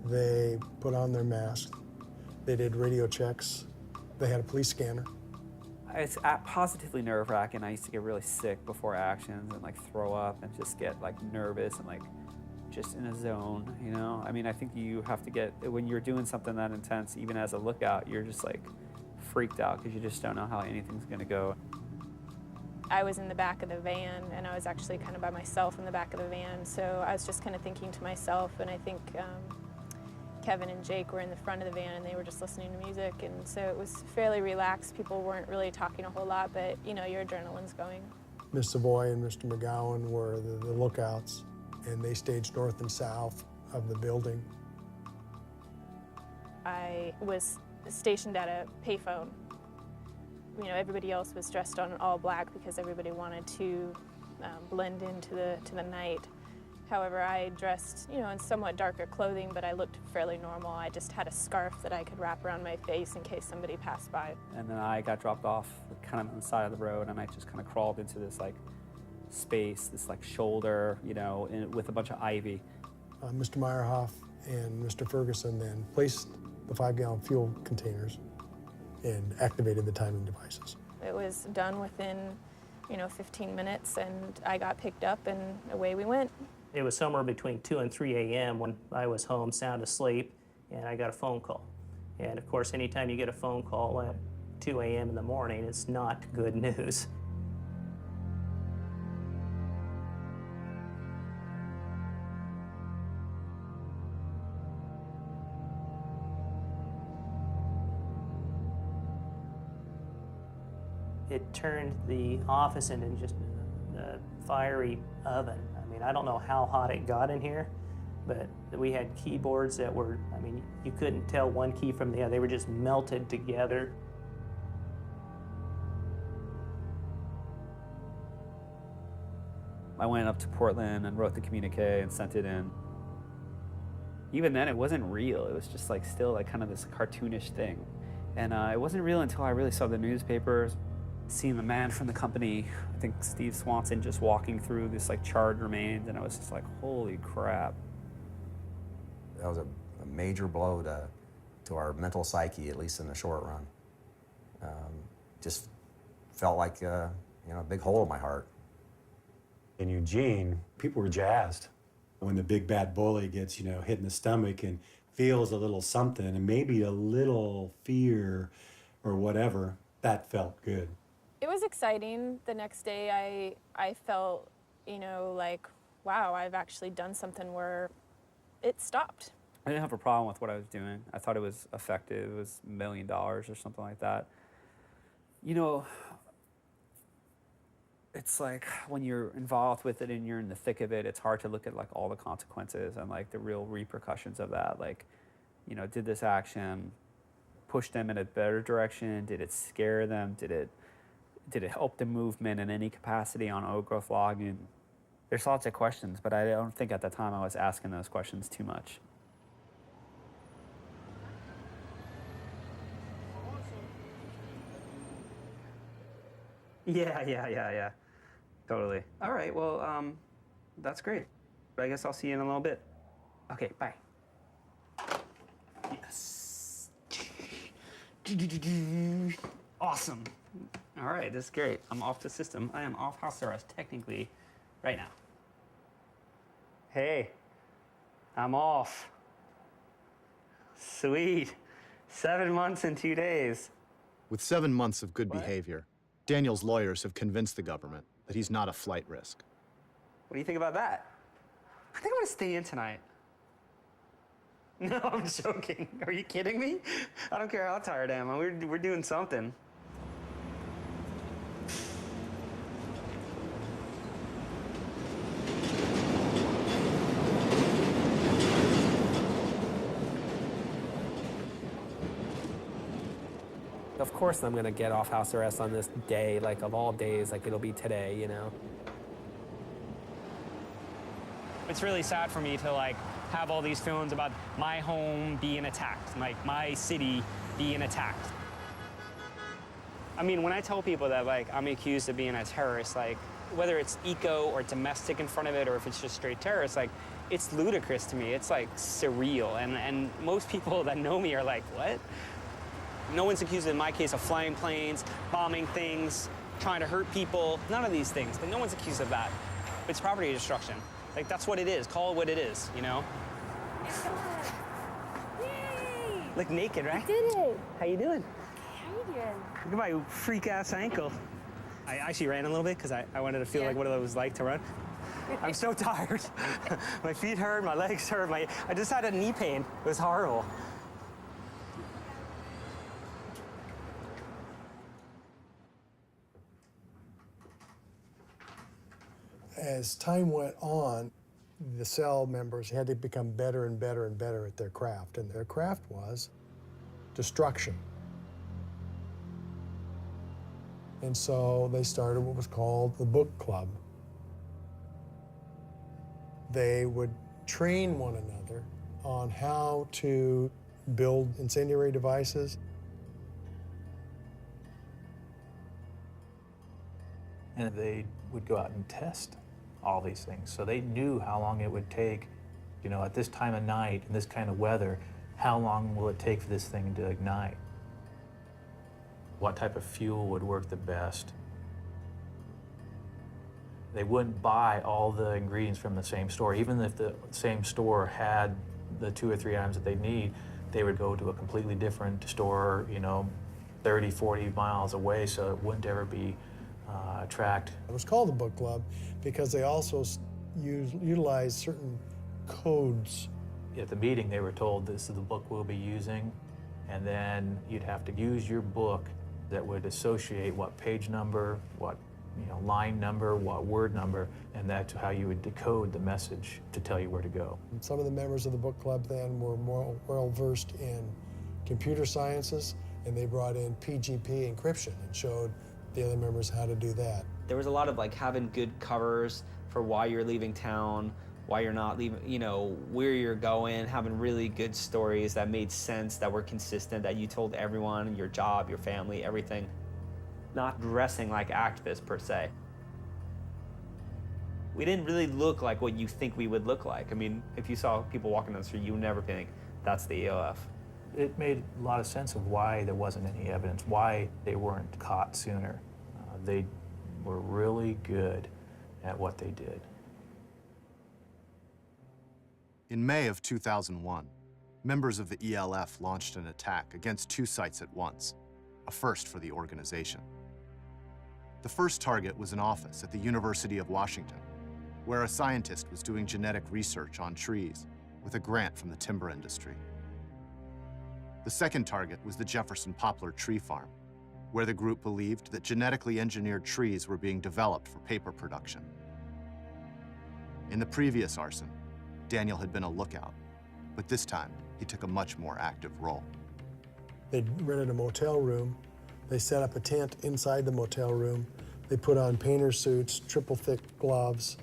They put on their masks. They did radio checks. They had a police scanner. It's positively nerve-wracking. I used to get really sick before actions and like throw up and just get like nervous and like just in a zone, you know? I mean, I think you have to get, when you're doing something that intense, even as a lookout, you're just like freaked out because you just don't know how anything's gonna go. I was in the back of the van, and I was actually kind of by myself in the back of the van, so I was just kind of thinking to myself, and I think Kevin and Jake were in the front of the van, and they were just listening to music, and so it was fairly relaxed. People weren't really talking a whole lot, but, you know, your adrenaline's going. Ms. Savoy and Mr. McGowan were the lookouts, and they staged north and south of the building. I was stationed at a payphone. You know, everybody else was dressed on all black because everybody wanted to blend into the night. However, I dressed, you know, in somewhat darker clothing, but I looked fairly normal. I just had a scarf that I could wrap around my face in case somebody passed by. And then I got dropped off kind of on the side of the road, and I just kind of crawled into this like space, this like shoulder, you know, with a bunch of ivy. Mr. Meyerhoff and Mr. Ferguson then placed the 5-gallon fuel containers and activated the timing devices. It was done within, you know, 15 minutes, and I got picked up, and away we went. It was somewhere between 2 and 3 a.m. when I was home, sound asleep, and I got a phone call. And of course, anytime you get a phone call at 2 a.m. in the morning, it's not good news. It turned the office into just a fiery oven. I mean, I don't know how hot it got in here, but we had keyboards that were, I mean, you couldn't tell one key from the other. They were just melted together. I went up to Portland and wrote the communique and sent it in. Even then, it wasn't real. It was just like still like kind of this cartoonish thing. And it wasn't real until I really saw the newspapers, seeing the man from the company, I think Steve Swanson, just walking through this like charred remains, and I was just like, holy crap. That was a major blow to our mental psyche, at least in the short run. Just felt like a big hole in my heart. In Eugene, people were jazzed. When the big bad bully gets, hit in the stomach and feels a little something, and maybe a little fear or whatever, that felt good. It was exciting. The next day I felt, like, wow, I've actually done something where it stopped. I didn't have a problem with what I was doing. I thought it was effective. It was $1 million or something like that. It's like when you're involved with it and you're in the thick of it, it's hard to look at like all the consequences and like the real repercussions of that. Like, did this action push them in a better direction? Did it scare them? Did it help the movement in any capacity on old growth logging? There's lots of questions, but I don't think at the time I was asking those questions too much. Yeah. Totally. All right, well, that's great. I guess I'll see you in a little bit. Okay, bye. Yes. Awesome. All right, this is great. I'm off the system. I am off house arrest, technically, right now. Hey, I'm off. Sweet. 7 months and 2 days. With 7 months of good behavior, Daniel's lawyers have convinced the government that he's not a flight risk. What do you think about that? I think I'm gonna stay in tonight. No, I'm joking. Are you kidding me? I don't care how tired I am. We're doing something. Of course I'm gonna get off house arrest on this day, like of all days, like it'll be today, It's really sad for me to like have all these films about my home being attacked, like my city being attacked. I mean, when I tell people that like I'm accused of being a terrorist, like whether it's eco or domestic in front of it or if it's just straight terrorist, like it's ludicrous to me. It's like surreal. And most people that know me are like, what? No one's accused in my case of flying planes, bombing things, trying to hurt people, none of these things. Like, no one's accused of that. It's property destruction. Like, that's what it is. Call it what it is, Yay! Look naked, right? You did it. How you doing? How you doing? Look at my freak-ass ankle. I actually ran a little bit because I wanted to feel like what it was like to run. I'm so tired. My feet hurt, my legs hurt, I just had a knee pain. It was horrible. As time went on, the cell members had to become better and better and better at their craft, and their craft was destruction. And so they started what was called the book club. They would train one another on how to build incendiary devices. And they would go out and test all these things. So they knew how long it would take, at this time of night, in this kind of weather, how long will it take for this thing to ignite? What type of fuel would work the best? They wouldn't buy all the ingredients from the same store. Even if the same store had the 2 or 3 items that they need, they would go to a completely different store, 30, 40 miles away, so it wouldn't ever be tracked. It was called the book club because they also utilized certain codes. At the meeting, they were told this is the book we'll be using, and then you'd have to use your book that would associate what page number, what line number, what word number, and that's how you would decode the message to tell you where to go. Some of the members of the book club then were more well-versed in computer sciences, and they brought in PGP encryption and showed the other members how to do that. There was a lot of like having good covers for why you're leaving town, why you're not leaving, you know, where you're going, having really good stories that made sense, that were consistent, that you told everyone, your job, your family, everything. Not dressing like activists per se. We didn't really look like what you think we would look like. I mean, if you saw people walking down the street, you would never think, that's the ELF. It made a lot of sense of why there wasn't any evidence, why they weren't caught sooner. They were really good at what they did. In May of 2001, members of the ELF launched an attack against 2 sites at once, a first for the organization. The first target was an office at the University of Washington, where a scientist was doing genetic research on trees with a grant from the timber industry. The second target was the Jefferson Poplar Tree Farm, where the group believed that genetically engineered trees were being developed for paper production. In the previous arson, Daniel had been a lookout, but this time he took a much more active role. They rented a motel room. They set up a tent inside the motel room. They put on painter suits, triple thick gloves.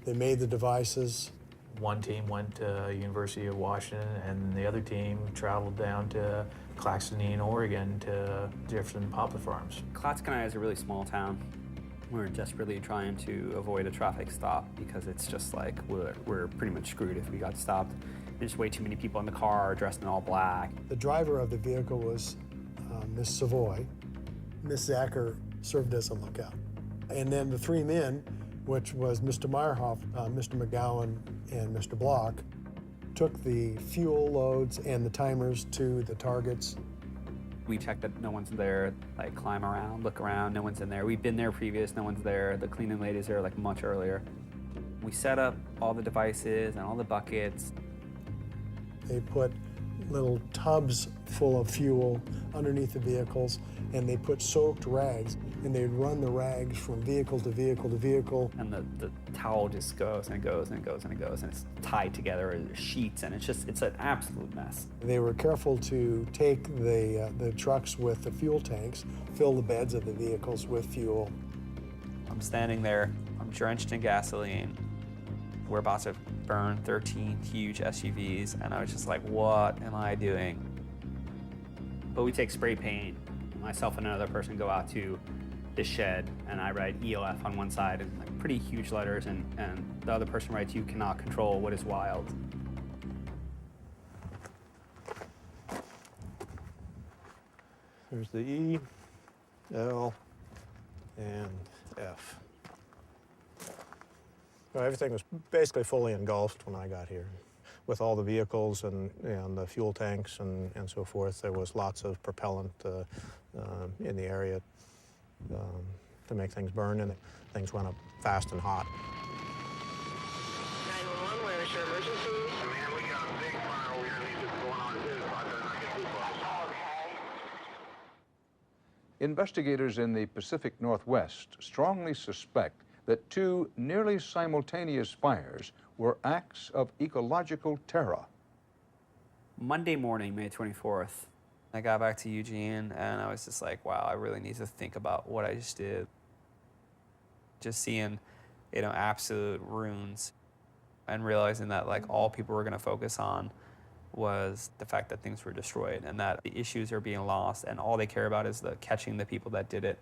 They made the devices. One team went to University of Washington, and the other team traveled down to Claxonine, Oregon, to Jefferson Poplar Farms. Clatskanai is a really small town. We're desperately trying to avoid a traffic stop because it's just like we're pretty much screwed if we got stopped. There's way too many people in the car dressed in all black. The driver of the vehicle was Miss Savoy. Miss Zacher served as a lookout. And then the 3 men, which was Mr. Meyerhoff, Mr. McGowan, and Mr. Block, took the fuel loads and the timers to the targets. We check that no one's there, like climb around, look around, no one's in there. We've been there previous, no one's there. The cleaning ladies are like much earlier. We set up all the devices and all the buckets. They put little tubs full of fuel underneath the vehicles, and they put soaked rags, and they'd run the rags from vehicle to vehicle to vehicle. And the towel just goes and it goes and it goes and it goes, and it's tied together as sheets, and it's an absolute mess. They were careful to take the trucks with the fuel tanks, fill the beds of the vehicles with fuel. I'm standing there, I'm drenched in gasoline. We're about to burn 13 huge SUVs, and I was just like, what am I doing? But we take spray paint. Myself and another person go out to this shed, and I write ELF on one side in like pretty huge letters, and the other person writes, "You cannot control what is wild." There's the E, L, and F. So everything was basically fully engulfed when I got here. With all the vehicles and the fuel tanks and so forth, there was lots of propellant in the area to make things burn, and things went up fast and hot. 911, where's your emergency? Man, we got a big fire over here. This is going on too, so I better not get too close. Investigators in the Pacific Northwest strongly suspect that 2 nearly simultaneous fires were acts of ecological terror. Monday morning, May 24th, I got back to Eugene, and I was just like, wow, I really need to think about what I just did. Just seeing, absolute ruins, and realizing that like all people were gonna focus on was the fact that things were destroyed and that the issues are being lost, and all they care about is catching the people that did it.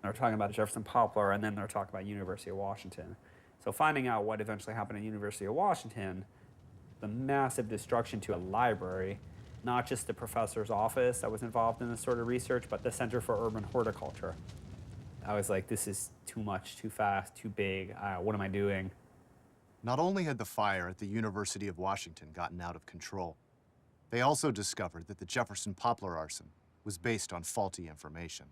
They're talking about Jefferson Poplar, and then they're talking about University of Washington. So finding out what eventually happened at University of Washington, the massive destruction to a library, not just the professor's office that was involved in this sort of research, but the Center for Urban Horticulture. I was like, this is too much, too fast, too big. What am I doing? Not only had the fire at the University of Washington gotten out of control, they also discovered that the Jefferson Poplar arson was based on faulty information.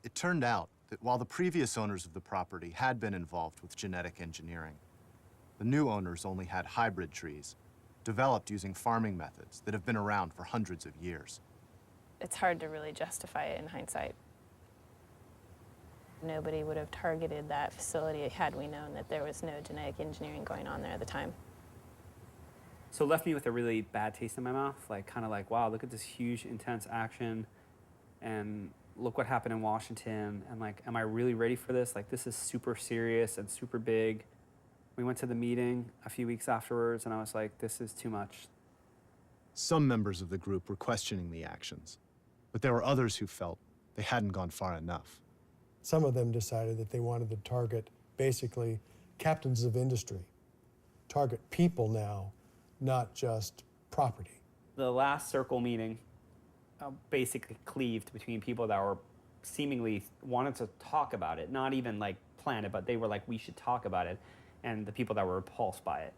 It turned out that while the previous owners of the property had been involved with genetic engineering, the new owners only had hybrid trees, developed using farming methods that have been around for hundreds of years. It's hard to really justify it in hindsight. Nobody would have targeted that facility had we known that there was no genetic engineering going on there at the time. So it left me with a really bad taste in my mouth, like kind of like, wow, look at this huge, intense action, and look what happened in Washington, and like, am I really ready for this? Like, this is super serious and super big. We went to the meeting a few weeks afterwards, and I was like, this is too much. Some members of the group were questioning the actions, but there were others who felt they hadn't gone far enough. Some of them decided that they wanted to target basically captains of industry, target people now, not just property. The last circle meeting basically cleaved between people that were seemingly wanted to talk about it, not even like plan it, but they were like, we should talk about it, and the people that were repulsed by it.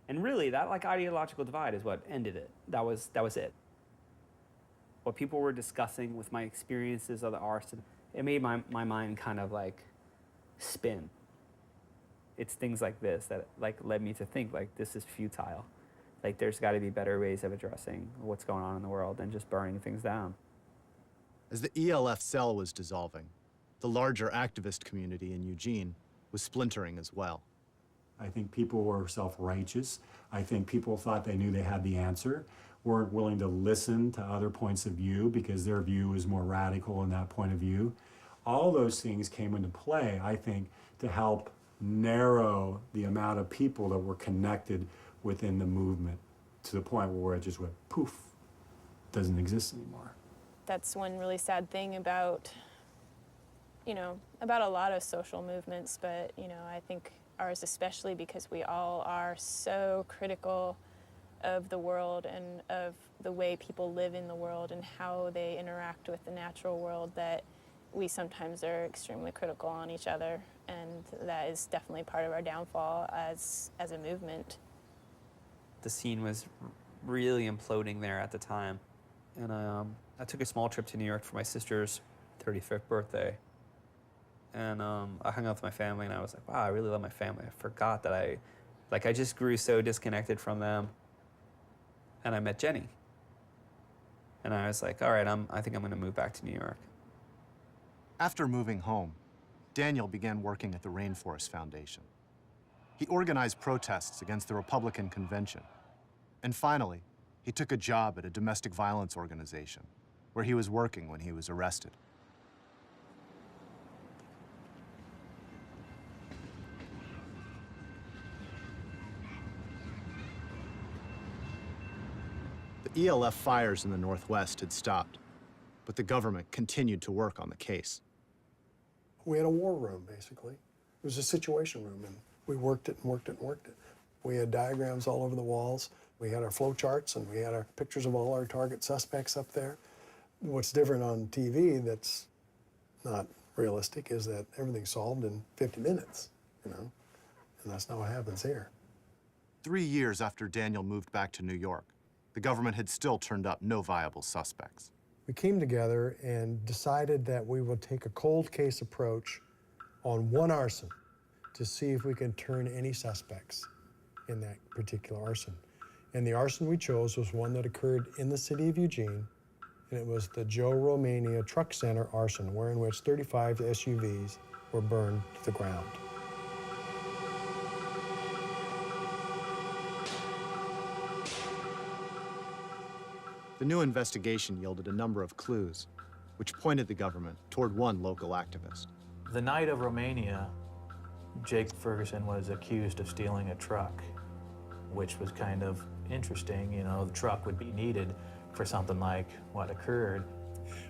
And really, that like ideological divide is what ended it. That was it. What people were discussing with my experiences of the arson, it made my mind kind of like spin. It's things like this that like led me to think like this is futile. Like there's got to be better ways of addressing what's going on in the world than just burning things down. As the ELF cell was dissolving, the larger activist community in Eugene was splintering as well. I think people were self-righteous. I think people thought they knew they had the answer, weren't willing to listen to other points of view because their view was more radical in that point of view. All those things came into play, I think, to help narrow the amount of people that were connected within the movement to the point where it just went poof, doesn't exist anymore. That's one really sad thing about, about a lot of social movements, but, I think ours especially because we all are so critical of the world and of the way people live in the world and how they interact with the natural world that we sometimes are extremely critical on each other, and that is definitely part of our downfall as a movement. The scene was really imploding there at the time, and I took a small trip to New York for my sister's 35th birthday, and I hung out with my family, and I was like, wow, I really love my family. I forgot that I just grew so disconnected from them, and I met Jenny, and I was like, all right, I think I'm gonna move back to New York. After moving home, Daniel began working at the Rainforest Foundation. He organized protests against the Republican convention. And finally, he took a job at a domestic violence organization where he was working when he was arrested. The ELF fires in the Northwest had stopped, but the government continued to work on the case. We had a war room, basically. It was a situation room, and we worked it and worked it and worked it. We had diagrams all over the walls. We had our flow charts, and we had our pictures of all our target suspects up there. What's different on TV that's not realistic is that everything's solved in 50 minutes, and that's not what happens here. 3 years after Daniel moved back to New York, the government had still turned up no viable suspects. We came together and decided that we would take a cold case approach on one arson to see if we can turn any suspects in that particular arson. And the arson we chose was one that occurred in the city of Eugene, and it was the Joe Romania Truck Center arson, wherein which 35 SUVs were burned to the ground. The new investigation yielded a number of clues, which pointed the government toward one local activist. The night of Romania, Jake Ferguson was accused of stealing a truck, which was kind of interesting. The truck would be needed for something like what occurred.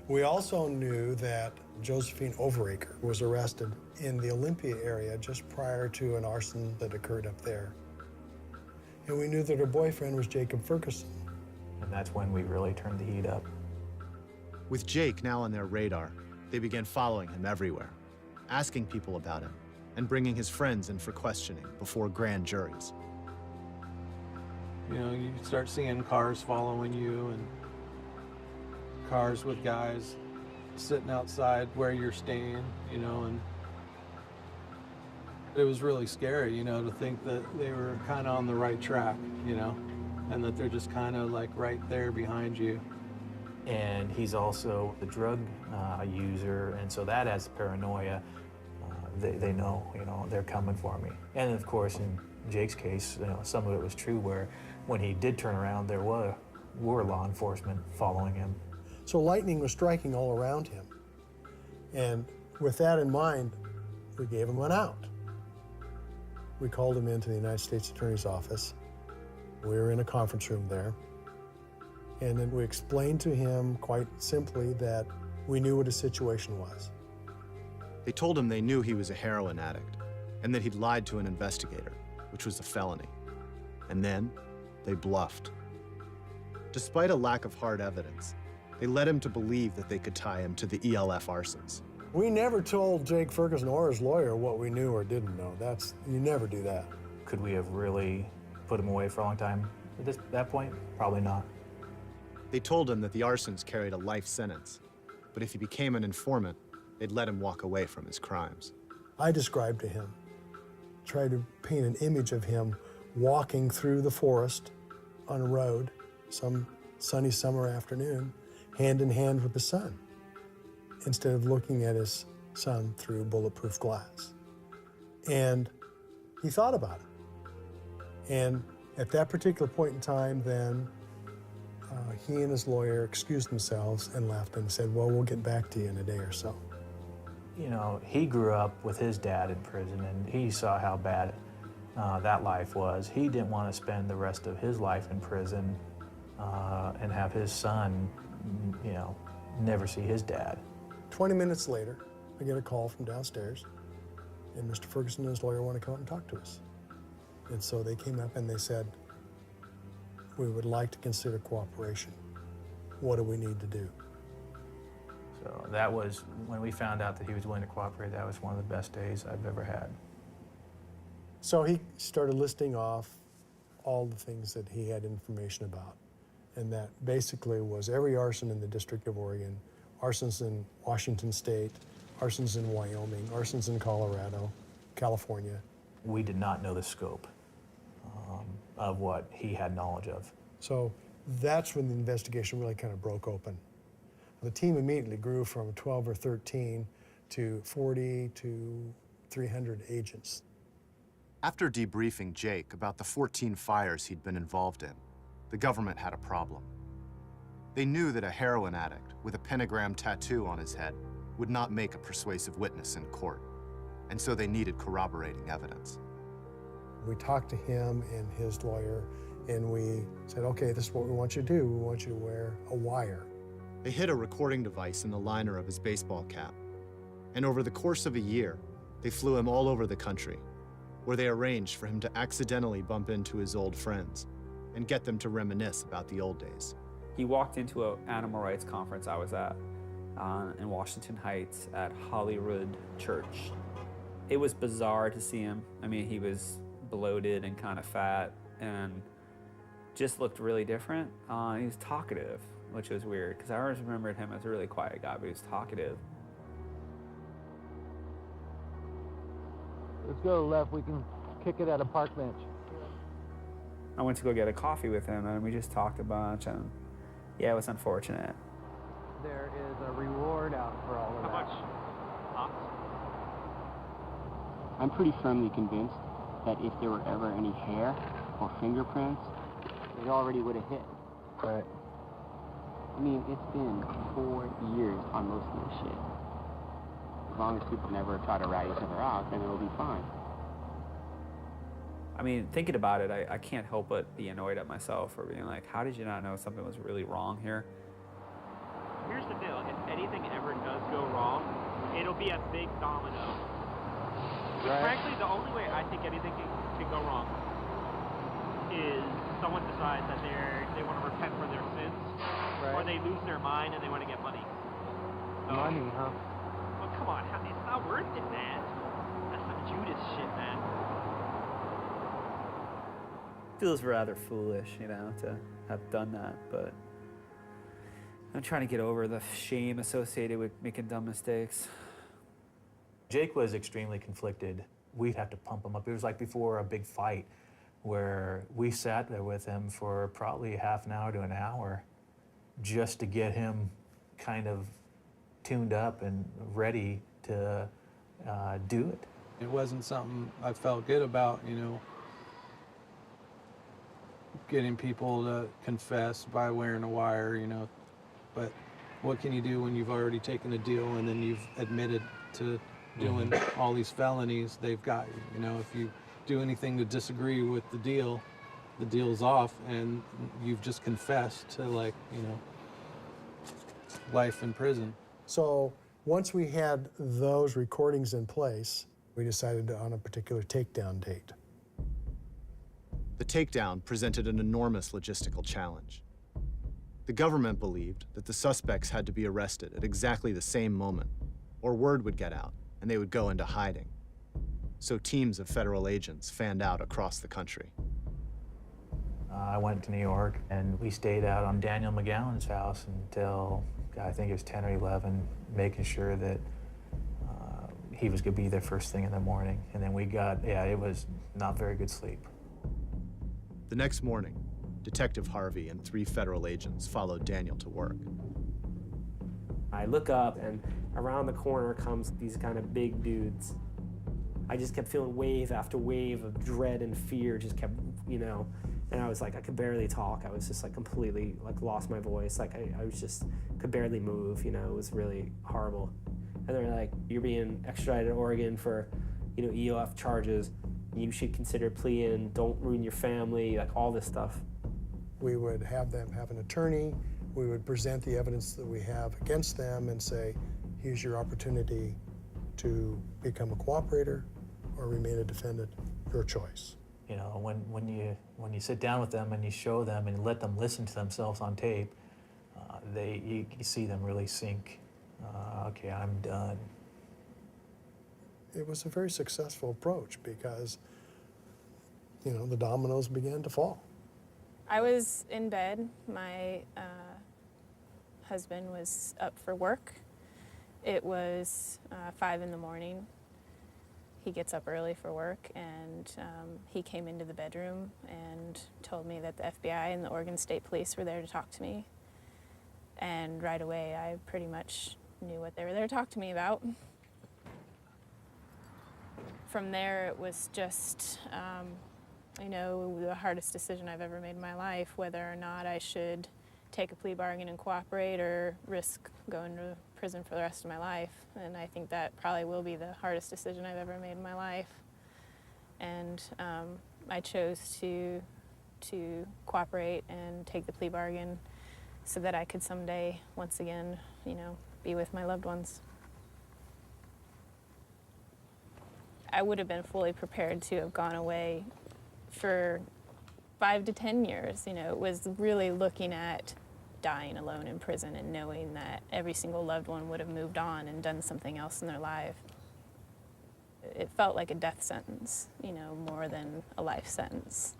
We also knew that Josephine Overacre was arrested in the Olympia area just prior to an arson that occurred up there. And we knew that her boyfriend was Jacob Ferguson. And that's when we really turned the heat up. With Jake now on their radar, they began following him everywhere, asking people about him, and bringing his friends in for questioning before grand juries. You start seeing cars following you and cars with guys sitting outside where you're staying, and it was really scary, to think that they were kind of on the right track, and that they're just kind of like right there behind you. And he's also a drug user, and so that adds paranoia. They know, they're coming for me. And of course, in Jake's case, some of it was true where when he did turn around, there were law enforcement following him. So lightning was striking all around him. And with that in mind, we gave him an out. We called him into the United States Attorney's office. We were in a conference room there. And then we explained to him quite simply that we knew what his situation was. They told him they knew he was a heroin addict and that he'd lied to an investigator, which was a felony. And then they bluffed. Despite a lack of hard evidence, they led him to believe that they could tie him to the ELF arsons. We never told Jake Ferguson or his lawyer what we knew or didn't know. You never do that. Could we have really put him away for a long time at that point? Probably not. They told him that the arsons carried a life sentence, but if he became an informant, they'd let him walk away from his crimes. I described to him, tried to paint an image of him walking through the forest on a road some sunny summer afternoon, hand in hand with the sun, instead of looking at his son through bulletproof glass. And he thought about it. And at that particular point in time, then, he and his lawyer excused themselves and left and said, well, we'll get back to you in a day or so. You know, he grew up with his dad in prison, and he saw how bad that life was. He didn't want to spend the rest of his life in prison and have his son, you know, never see his dad. 20 minutes later, I get a call from downstairs, and Mr. Ferguson and his lawyer want to come out and talk to us. And so they came up and they said, we would like to consider cooperation. What do we need to do? So that was, when we found out that he was willing to cooperate, that was one of the best days I've ever had. So he started listing off all the things that he had information about. And that basically was every arson in the District of Oregon, arsons in Washington State, arsons in Wyoming, arsons in Colorado, California. We did not know the scope of what he had knowledge of. So that's when the investigation really kind of broke open. The team immediately grew from 12 or 13 to 40 to 300 agents. After debriefing Jake about the 14 fires he'd been involved in, the government had a problem. They knew that a heroin addict with a pentagram tattoo on his head would not make a persuasive witness in court, and so they needed corroborating evidence. We talked to him and his lawyer, and we said, okay, this is what we want you to do. We want you to wear a wire. They hid a recording device in the liner of his baseball cap, and over the course of a year, they flew him all over the country, where they arranged for him to accidentally bump into his old friends and get them to reminisce about the old days. He walked into an animal rights conference I was at in Washington Heights at Holyrood Church. It was bizarre to see him. I mean, he was bloated and kind of fat and just looked really different. He was talkative, which was weird because I always remembered him as a really quiet guy, but he was talkative. Let's go left. We can kick it at a park bench. I went to go get a coffee with him, and we just talked a bunch, and yeah, it was unfortunate. There is a reward out for all of that. How much? I'm pretty firmly convinced that if there were ever any hair or fingerprints, it already would have hit. Right. I mean, it's been 4 years on most of this shit. As long as people never try to rat each other out, then it'll be fine. I mean, thinking about it, I can't help but be annoyed at myself for being like, how did you not know something was really wrong here? Here's the deal. If anything ever does go wrong, it'll be a big domino. Right. Frankly, the only way I think anything can go wrong is someone decides that they want to repent for their sins, right, or they lose their mind and they want to get money. So, money, huh? Well, come on. It's not worth it, man. That's some Judas shit, man. Feels rather foolish, you know, to have done that, but I'm trying to get over the shame associated with making dumb mistakes. Jake was extremely conflicted. We'd have to pump him up. It was like before a big fight where we sat there with him for probably half an hour to an hour just to get him kind of tuned up and ready to do it. It wasn't something I felt good about, you know, getting people to confess by wearing a wire, you know, but what can you do when you've already taken a deal and then you've admitted to doing all these felonies? They've got you. You know, if you do anything to disagree with the deal's off, and you've just confessed to, like, you know, life in prison. So once we had those recordings in place, we decided on a particular takedown date. The takedown presented an enormous logistical challenge. The government believed that the suspects had to be arrested at exactly the same moment, or word would get out and they would go into hiding. So teams of federal agents fanned out across the country. I went to New York, and we stayed out on Daniel McGowan's house until, I think it was 10 or 11, making sure that he was going to be there first thing in the morning. And then we got, it was not very good sleep. The next morning, Detective Harvey and 3 federal agents followed Daniel to work. I look up, and around the corner comes these kind of big dudes. I just kept feeling wave after wave of dread and fear, just kept, you know, and I was like, I could barely talk. I was just like completely, like, lost my voice. Like I was just, could barely move, you know, it was really horrible. And they're like, you're being extradited to Oregon for, you know, EOF charges. You should consider pleading, don't ruin your family, like all this stuff. We would have them have an attorney. We would present the evidence that we have against them and say, here's your opportunity to become a cooperator or remain a defendant, your choice. You know, when you sit down with them and you show them and let them listen to themselves on tape, you see them really sink. Okay, I'm done. It was a very successful approach because, you know, the dominoes began to fall. I was in bed. My husband was up for work. It was 5 in the morning. He gets up early for work, and he came into the bedroom and told me that the FBI and the Oregon State Police were there to talk to me. And right away, I pretty much knew what they were there to talk to me about. From there, it was just, you know, the hardest decision I've ever made in my life, whether or not I should take a plea bargain and cooperate or risk going to prison for the rest of my life. And I think that probably will be the hardest decision I've ever made in my life. And I chose to cooperate and take the plea bargain so that I could someday, once again, you know, be with my loved ones. I would have been fully prepared to have gone away for 5 to 10 years. You know, it was really looking at dying alone in prison and knowing that every single loved one would have moved on and done something else in their life. It felt like a death sentence, you know, more than a life sentence.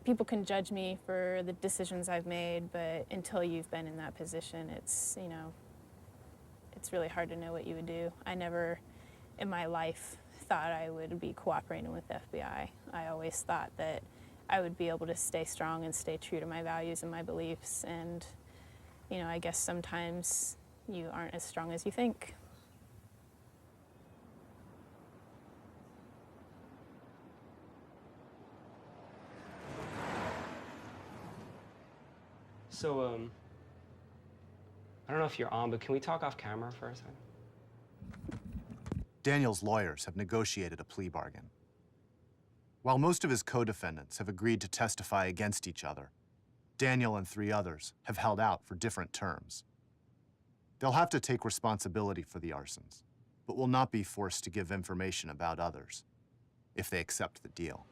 People can judge me for the decisions I've made, but until you've been in that position, it's, you know, it's really hard to know what you would do. I never in my life thought I would be cooperating with the FBI. I always thought that I would be able to stay strong and stay true to my values and my beliefs. And, you know, I guess sometimes you aren't as strong as you think. So, I don't know if you're on, but can we talk off camera for a second? Daniel's lawyers have negotiated a plea bargain. While most of his co-defendants have agreed to testify against each other, Daniel and 3 others have held out for different terms. They'll have to take responsibility for the arsons, but will not be forced to give information about others if they accept the deal.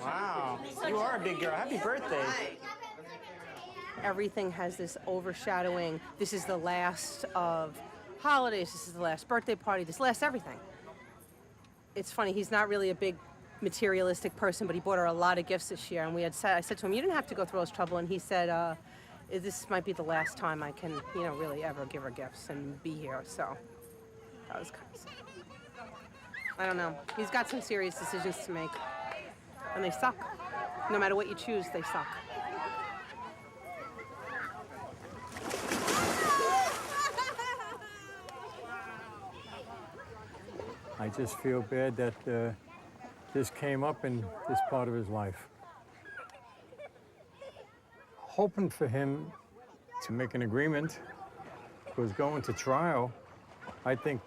Wow, you are a big girl. Happy birthday. Everything has this overshadowing. This is the last of holidays. This is the last birthday party. This last everything. It's funny, he's not really a big materialistic person, but he bought her a lot of gifts this year. And I said to him, you didn't have to go through all this trouble. And he said, this might be the last time I can, you know, really ever give her gifts and be here. So that was kind of sad. I don't know. He's got some serious decisions to make. and they suck. No matter what you choose, they suck. I just feel bad that this came up in this part of his life. Hoping for him to make an agreement was going to trial. I think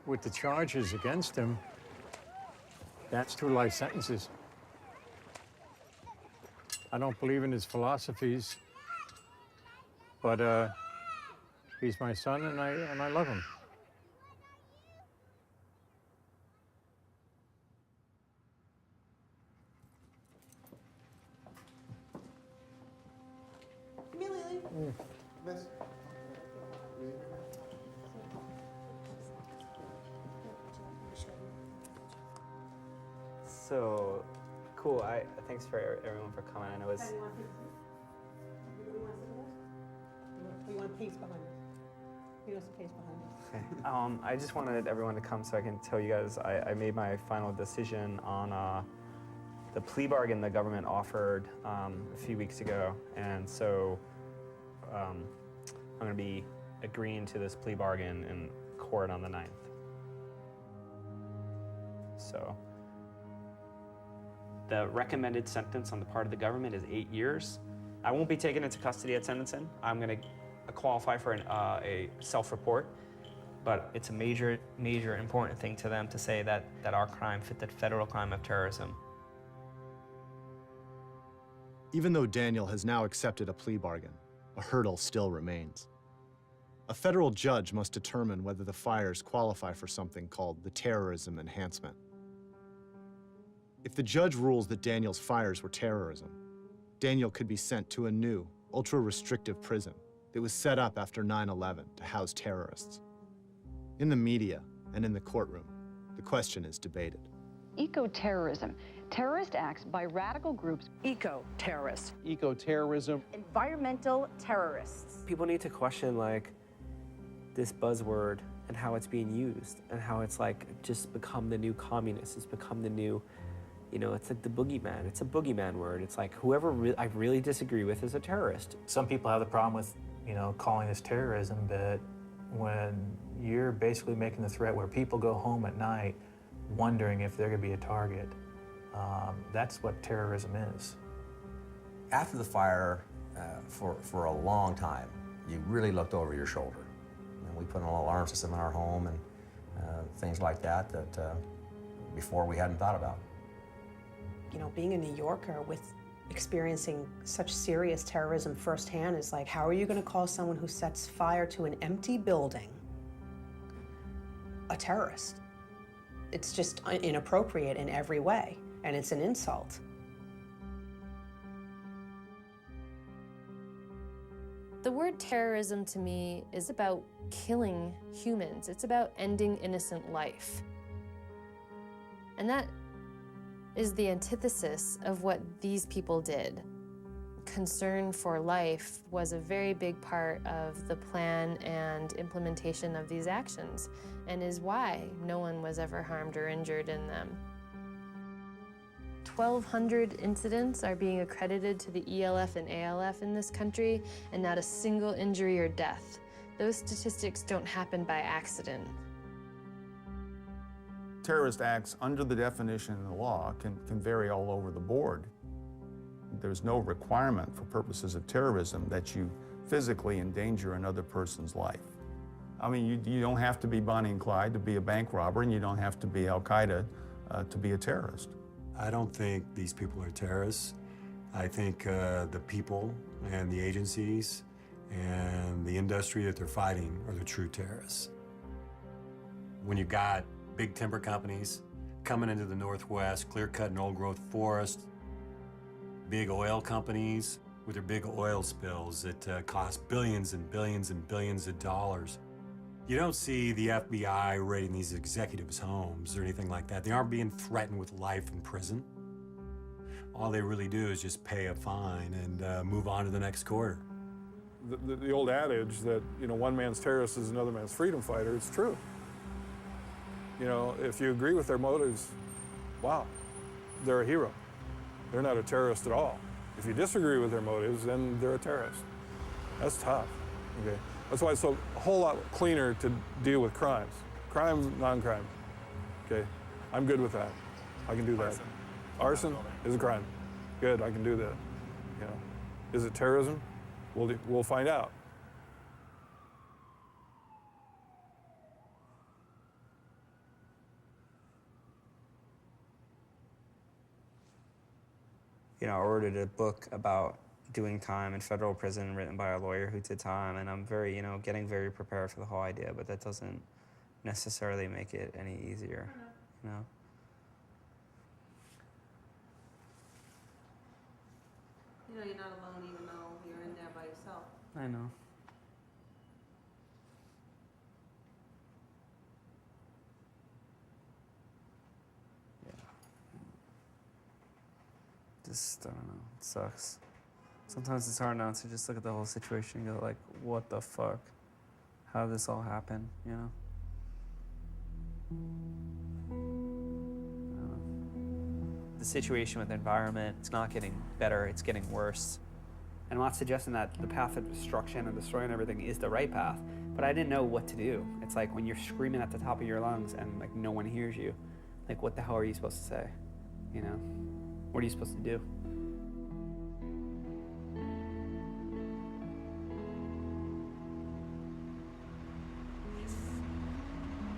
with the charges against him, that's 2 life sentences. I don't believe in his philosophies, but he's my son and I love him. So cool. Thanks for everyone for coming. I know it's. We want pace behind us. We want some pace behind us. Okay. I just wanted everyone to come so I can tell you guys I made my final decision on the plea bargain the government offered a few weeks ago, and so I'm going to be agreeing to this plea bargain in court on the 9th. So the recommended sentence on the part of the government is 8 years. I won't be taken into custody at sentencing. I'm going to qualify for a self-report, but it's a major important thing to them to say that our crime fit the federal crime of terrorism. Even though Daniel has now accepted a plea bargain, a hurdle still remains. A federal judge must determine whether the fires qualify for something called the terrorism enhancement. If the judge rules that Daniel's fires were terrorism, Daniel could be sent to a new, ultra-restrictive prison that was set up after 9/11 to house terrorists. In the media and in the courtroom, the question is debated. Eco-terrorism, terrorist acts by radical groups. Eco-terrorists. Eco-terrorism. Environmental terrorists. People need to question like this buzzword and how it's being used and how it's like just become the new communist. It's become the new, you know, it's like the boogeyman. It's a boogeyman word. It's like whoever I really disagree with is a terrorist. Some people have the problem with, you know, calling this terrorism, but when you're basically making the threat where people go home at night wondering if they're going to be a target, that's what terrorism is. After the fire, for a long time, you really looked over your shoulder. You know, we put an alarm system in our home and things like that before we hadn't thought about. You know, being a New Yorker with experiencing such serious terrorism firsthand is like, how are you going to call someone who sets fire to an empty building a terrorist? It's just inappropriate in every way, and it's an insult. The word terrorism to me is about killing humans. It's about ending innocent life. And that is the antithesis of what these people did. Concern for life was a very big part of the plan and implementation of these actions, and is why no one was ever harmed or injured in them. 1,200 incidents are being accredited to the ELF and ALF in this country, and not a single injury or death. Those statistics don't happen by accident. Terrorist acts under the definition in the law can vary all over the board. There's no requirement for purposes of terrorism that you physically endanger another person's life. I mean, you don't have to be Bonnie and Clyde to be a bank robber, and you don't have to be Al-Qaeda to be a terrorist. I don't think these people are terrorists. I think the people and the agencies and the industry that they're fighting are the true terrorists. When you've got big timber companies coming into the Northwest, clear-cutting old-growth forests, big oil companies with their big oil spills that cost billions and billions and billions of dollars. You don't see the FBI raiding these executives' homes or anything like that. They aren't being threatened with life in prison. All they really do is just pay a fine and move on to the next quarter. The old adage that, you know, one man's terrorist is another man's freedom fighter, it's true. You know, if you agree with their motives, wow. they're a hero. They're not a terrorist at all. If you disagree with their motives, then they're a terrorist. That's tough, okay? That's why it's a whole lot cleaner to deal with crimes. Crime, non-crime, okay? I'm good with that. I can do that. Arson is a crime. Good, I can do that. You know, is it terrorism? We'll find out. You know, I ordered a book about doing time in federal prison written by a lawyer who did time, and I'm very, getting very prepared for the whole idea, but that doesn't necessarily make it any easier, you know? You know, you're not alone even though you're in there by yourself. I know. Just, I don't know, it sucks. Sometimes it's hard not to just look at the whole situation and go like, what the fuck? How did this all happen, you know? The situation with the environment, it's not getting better, it's getting worse. And I'm not suggesting that the path of destruction and destroying everything is the right path, but I didn't know what to do. It's like when you're screaming at the top of your lungs and like no one hears you, like what the hell are you supposed to say, you know? What are you supposed to do?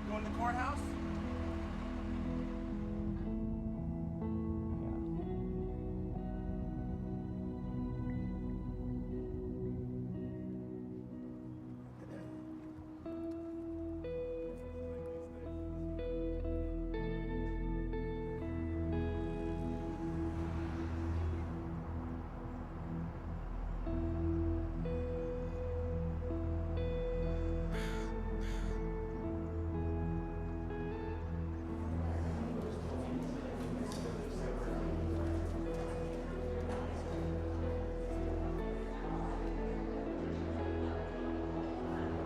Going to the courthouse?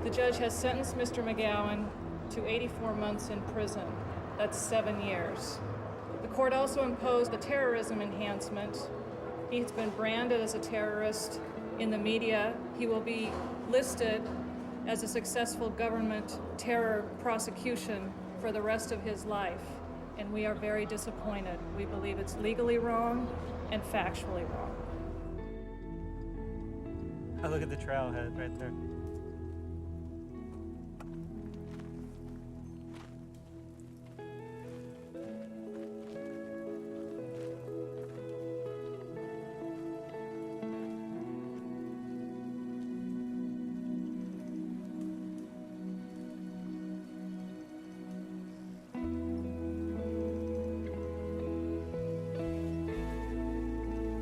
The judge has sentenced Mr. McGowan to 84 months in prison. That's 7 years. The court also imposed a terrorism enhancement. He's been branded as a terrorist in the media. He will be listed as a successful government terror prosecution for the rest of his life. And we are very disappointed. We believe it's legally wrong and factually wrong. Oh, look at the trailhead right there.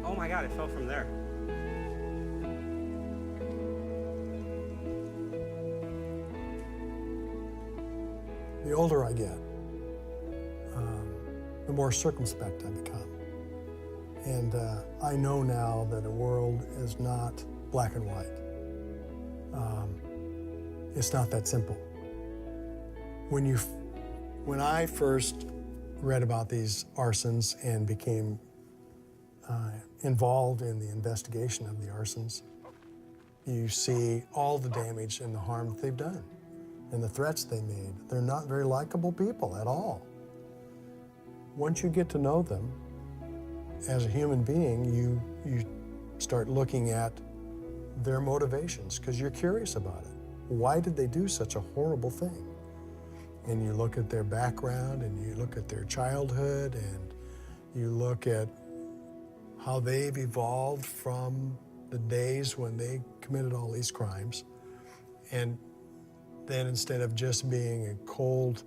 Oh my God, it fell from there. The older I get, the more circumspect I become. And I know now that a world is not black and white. It's not that simple. When I first read about these arsons and became involved in the investigation of the arsons, you see all the damage and the harm that they've done and the threats they made. They're not very likable people at all. Once you get to know them as a human being, you start looking at their motivations because you're curious about it. Why did they do such a horrible thing? And you look at their background and you look at their childhood and you look at how they've evolved from the days when they committed all these crimes. And then instead of just being a cold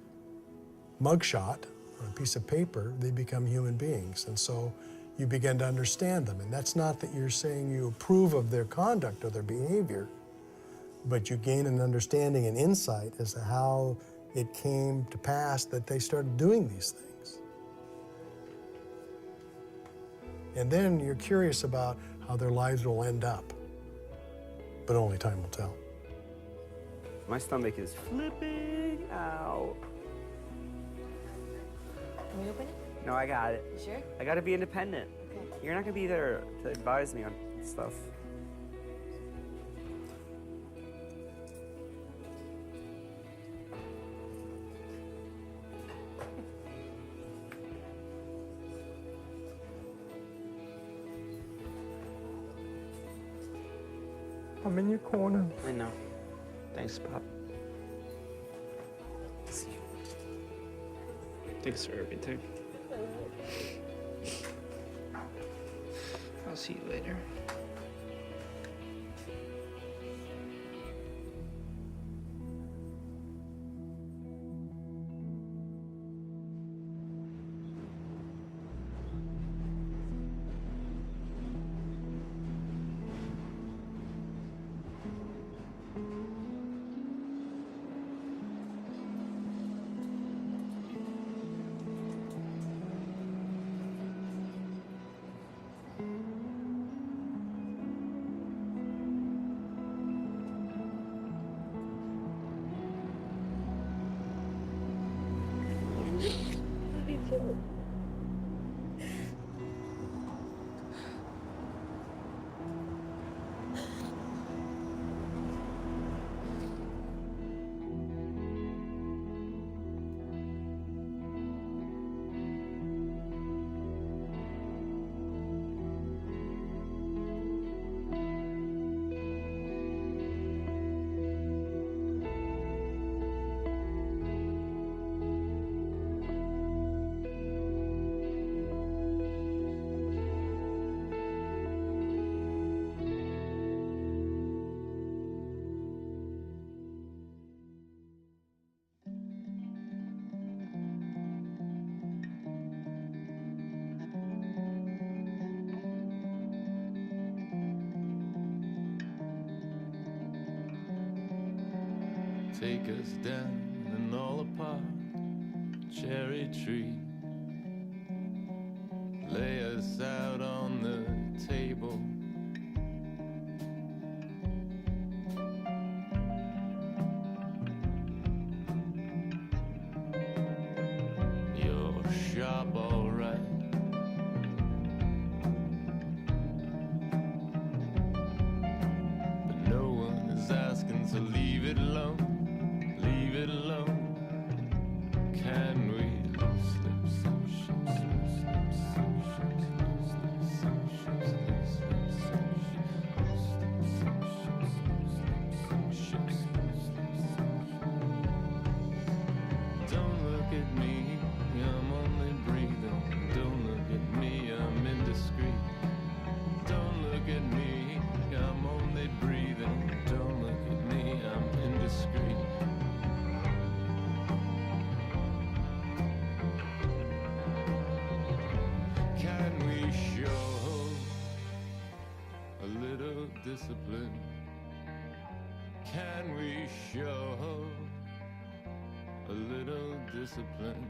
mugshot or a piece of paper, they become human beings. And so you begin to understand them. And that's not that you're saying you approve of their conduct or their behavior, but you gain an understanding and insight as to how it came to pass that they started doing these things. And then you're curious about how their lives will end up, but only time will tell. My stomach is flipping out. Can we open it? No, I got it. You sure? I got to be independent. Okay. You're not going to be there to advise me on stuff. I'm in your corner. I know. Thanks, Pop. Thanks for everything. I'll see you later. Take us down and all apart, cherry tree. Lay us out on the table. You're sharp, all right. But no one is asking, so leave it alone. Leave it alone. Can we slip some ships? Slip some ships. Slip some ships. Don't look at me, I'm only breathing. Don't look at me, I'm indiscreet. Don't look at me, I'm only breathing. Don't look at me, I'm indiscreet. Can we show a little discipline? Can we show a little discipline?